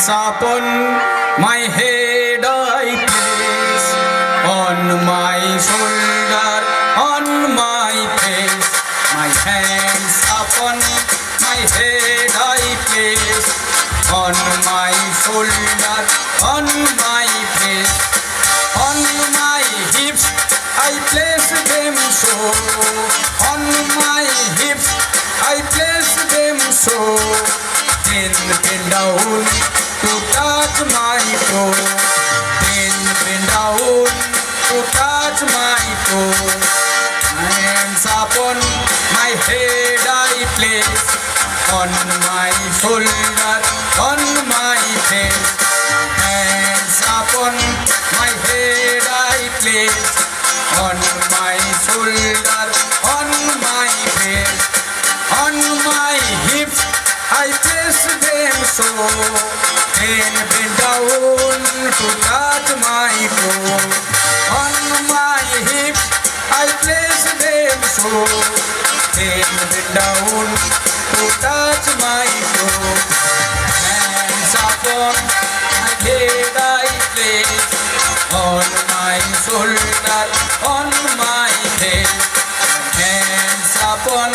hands upon my head I place, on my shoulder, on my face. My hands upon my head I place, on my shoulder, on my face. On my hips I place them so, on my hips I place them so. Then bend down to touch my toe, then bend down to touch my toe. Hands upon my head I place, on my shoulder, on my face. Hands upon my head I place, on my shoulder, on my face. On my hips I place them so, then bend down to touch my toe. On my hips I place them so, then bend down to touch my toe. Hands upon my head I place, on my shoulder, on my face. Hands upon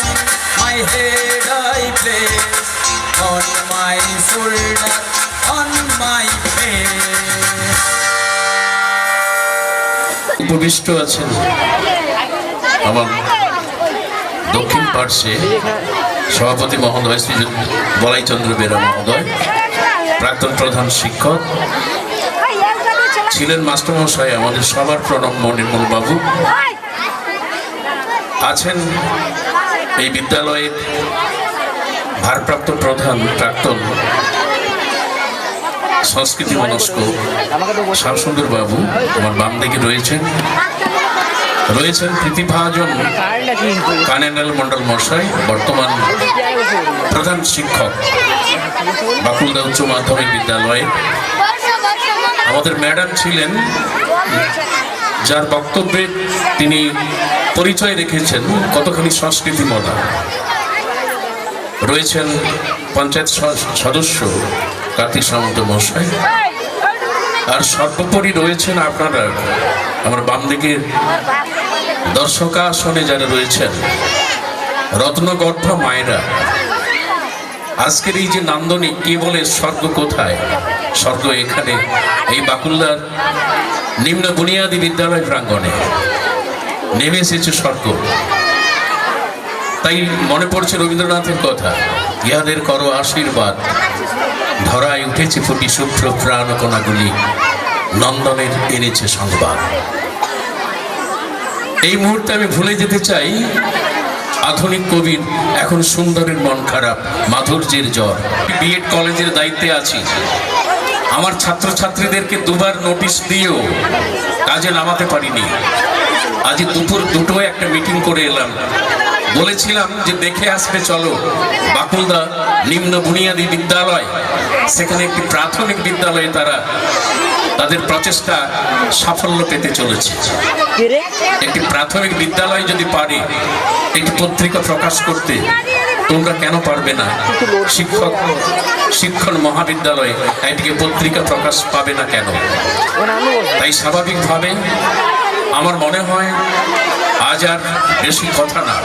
my head I place, on my shoulder, on my face. উপবিষ্ট আছেন আমার দক্ষিণ পার্শ্বে সভাপতি মহোদয় শ্রী বলাইচন্দ্র বেরা মহোদয়, প্রাক্তন প্রধান শিক্ষক ছিলেন মাস্টারমশাই আমাদের সবার প্রণম্য নির্মল বাবু আছেন। এই বিদ্যালয়ের ভারপ্রাপ্ত প্রধান প্রাক্তন সংস্কৃতি মনস্ক শ্যামসুন্দর বাবু আমার বাম দিকে রয়েছেন। রয়েছেন প্রীতিভাজন কানেনাল মন্ডল মশাই, বর্তমান প্রধান শিক্ষক বাকুলদা উচ্চ মাধ্যমিক বিদ্যালয়ে। আমাদের ম্যাডাম ছিলেন যার বক্তব্যে তিনি পরিচয় রেখেছেন কতখানি সংস্কৃতি মনা। রয়েছেন পঞ্চায়েত সদস্য কার্তিক সামন্ত মশাই, আর সর্বোপরি রয়েছেন আপনারা আমার বাম দিকের দর্শকাসনে যারা রয়েছেন রত্নগর্ভা মায়েরা। আজকের এই যে নান্দনিক কে বলে স্বর্গ কোথায়, স্বর্গ এখানে এই বাকুলদার নিম্ন বুনিয়াদী বিদ্যালয় প্রাঙ্গণে নেমে এসেছে স্বর্গ। তাই মনে পড়ছে রবীন্দ্রনাথের কথা, ইহাদের করো আশীর্বাদ, ধরায় উঠেছে ফুটি শুভ্র প্রাণকণাগুলি, নন্দনের এনেছে সংবাদ। এই মুহূর্তে আমি ভুলে যেতে চাই আধুনিক কবির এখন সুন্দরের মন খারাপ, মাধুর্যের জ্বর। বিএড কলেজের দায়িত্বে আছি, আমার ছাত্রছাত্রীদেরকে দুবার নোটিশ দিয়েও কাজে নামাতে পারিনি। আজ দুপুর দুটোয় একটা মিটিং করে এলাম, বলেছিলাম যে দেখে আসবে চলো বাকুলদা নিম্ন বুনিয়াদী বিদ্যালয়, সেখানে একটি প্রাথমিক বিদ্যালয়ে তারা তাদের প্রচেষ্টা সাফল্য পেতে চলেছে। একটি প্রাথমিক বিদ্যালয় যদি পারে একটি পত্রিকা প্রকাশ করতে, তোমরা কেন পারবে না? শিক্ষণ মহাবিদ্যালয়ে একটি পত্রিকা প্রকাশ পাবে না কেন? তাই স্বাভাবিকভাবে আমার মনে হয় আজ আর বেশি কথা না,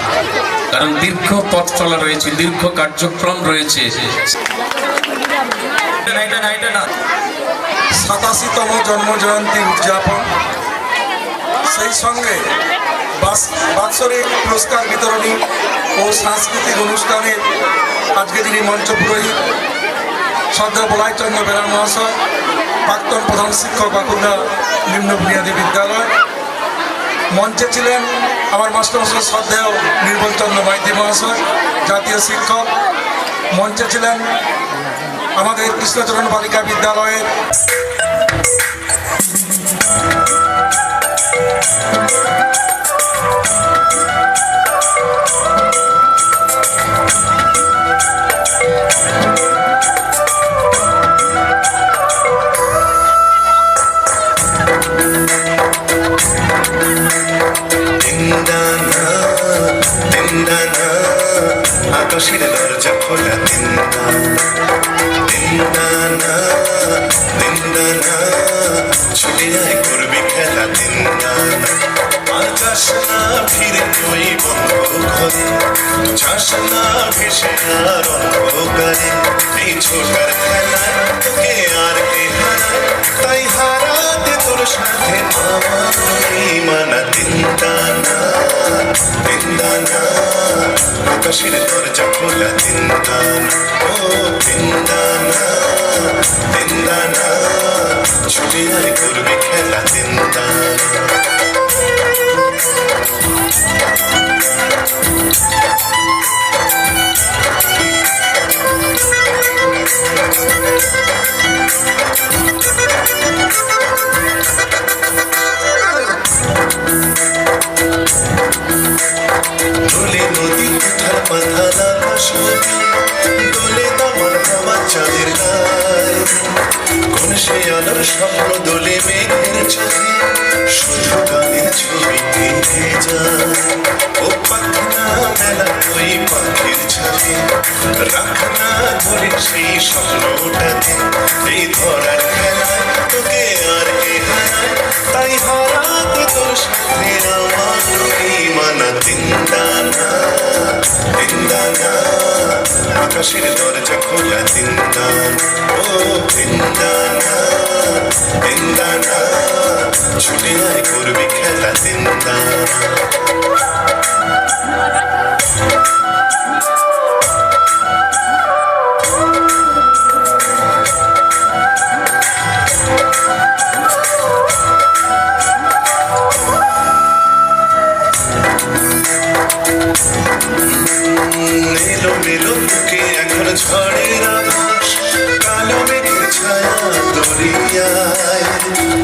কারণ দীর্ঘ পথ চলা রয়েছে, দীর্ঘ কার্যক্রম রয়েছে। 87তম জন্মজয়ন্তী উদযাপন, সেই সঙ্গে বাৎসরিক পুরস্কার বিতরণী ও সাংস্কৃতিক অনুষ্ঠানে আজকে যিনি মঞ্চ পুরোহিত শ্রদ্ধা বলাইচন্দ্র বেরা মহাশয়, প্রাক্তন প্রধান শিক্ষক বাকুলদা নিম্ন বুনিয়াদী বিদ্যালয়। মঞ্চে ছিলেন আমার মাস্টারমশাই শ্রদ্ধেয় নির্মলচন্দ্র মাইতি মহাশয়, জাতীয় শিক্ষক। মঞ্চে ছিলেন আমাদের কৃষ্ণচরণ বালিকা বিদ্যালয়ের আকাশের দরজা খোলা দিনদানা দিনদানা ছুটে আয় করবি খেলা দিনদানা আর যাস না ফিরে তুই বন্ধ ঘরে যাস না ভেসে আর অন্ধকারে এই ছোটার খেলায় তোকে আর কে হারায় তাই হারাতে তোর সাথে আমার মানা দিনদানা দিনদানা আকাশের দরজা খোলা দিনদানা ও দিনদানা দিনদানা ছুটে আয় করবি খেলা দিনদানা দোলে নদী কোঠার পাথার আকাশ দোলে দামার হাওয়া চাঁদের গায়ে কোন সে আলোর স্বপ্ন দোলে মেঘের চোখে শুধু গানের ছবিতে যায় ও পাখনা মেলা ওই পাখির ছাপে রাখনা ধরে সেই স্বপ্নটাকে এই ধরার খেলায় তোকে আর কে হারায় তাই হারাতে তোর সাথে আমার মানা দিনদানা দিনদানা আকাশের দরজা খোলা দিনদানা ও দিনদানা দিনদানা ছুটে আয় করবি খেলা দিনদানা মেলো মেলো বুকে এখন ঝড়ের আভাস কালো মেঘের ছায়া দরিয়ায়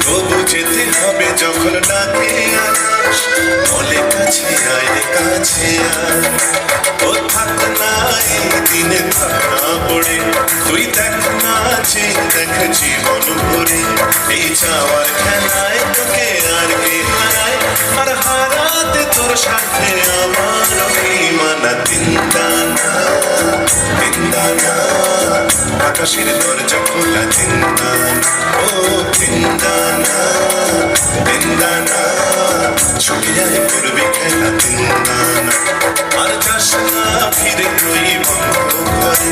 তবু যেতে হবে যখন ডাকে আকাশ বলে কাছে আয় রে কাছে আয় ও থাক না এই দিনে থাকা পড়ে তুই দেখ না যে দেখ জীবন ভরে এই যাওয়ার খেলায় তোকে আর কে হারায় আর হারাতে তোর সাথে আমার মানা দিনদানা দিনদানা আকাশের দরজা খোলা দিনদানা ও দিনদানা দিনদানা ছুটে আয় করবি খেলা দিনদানা আর যাস না ফিরে তুই বন্ধ ঘরে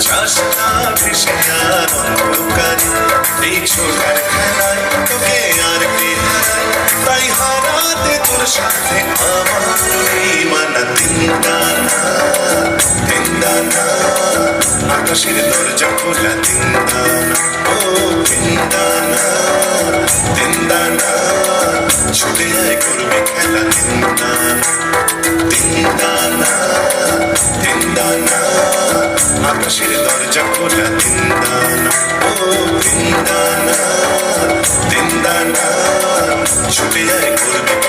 যাস না ভেসে আর অন্ধকারে এই ছোটার খেলায় তোকে আর কে হারায় তাই হারাতে তোর সাথে আমার মানা দিনদানা দিনদানা আকাশের দরজা খোলা দিনদানা ও দিনদানা দিনদানা ছুটে আয় করবি খেলা দিনদানা দিনদানা দিনদানা আকাশের দরজা খোলা দিনদানা ও দিনদানা দিনদানা ছুটে আয় করবি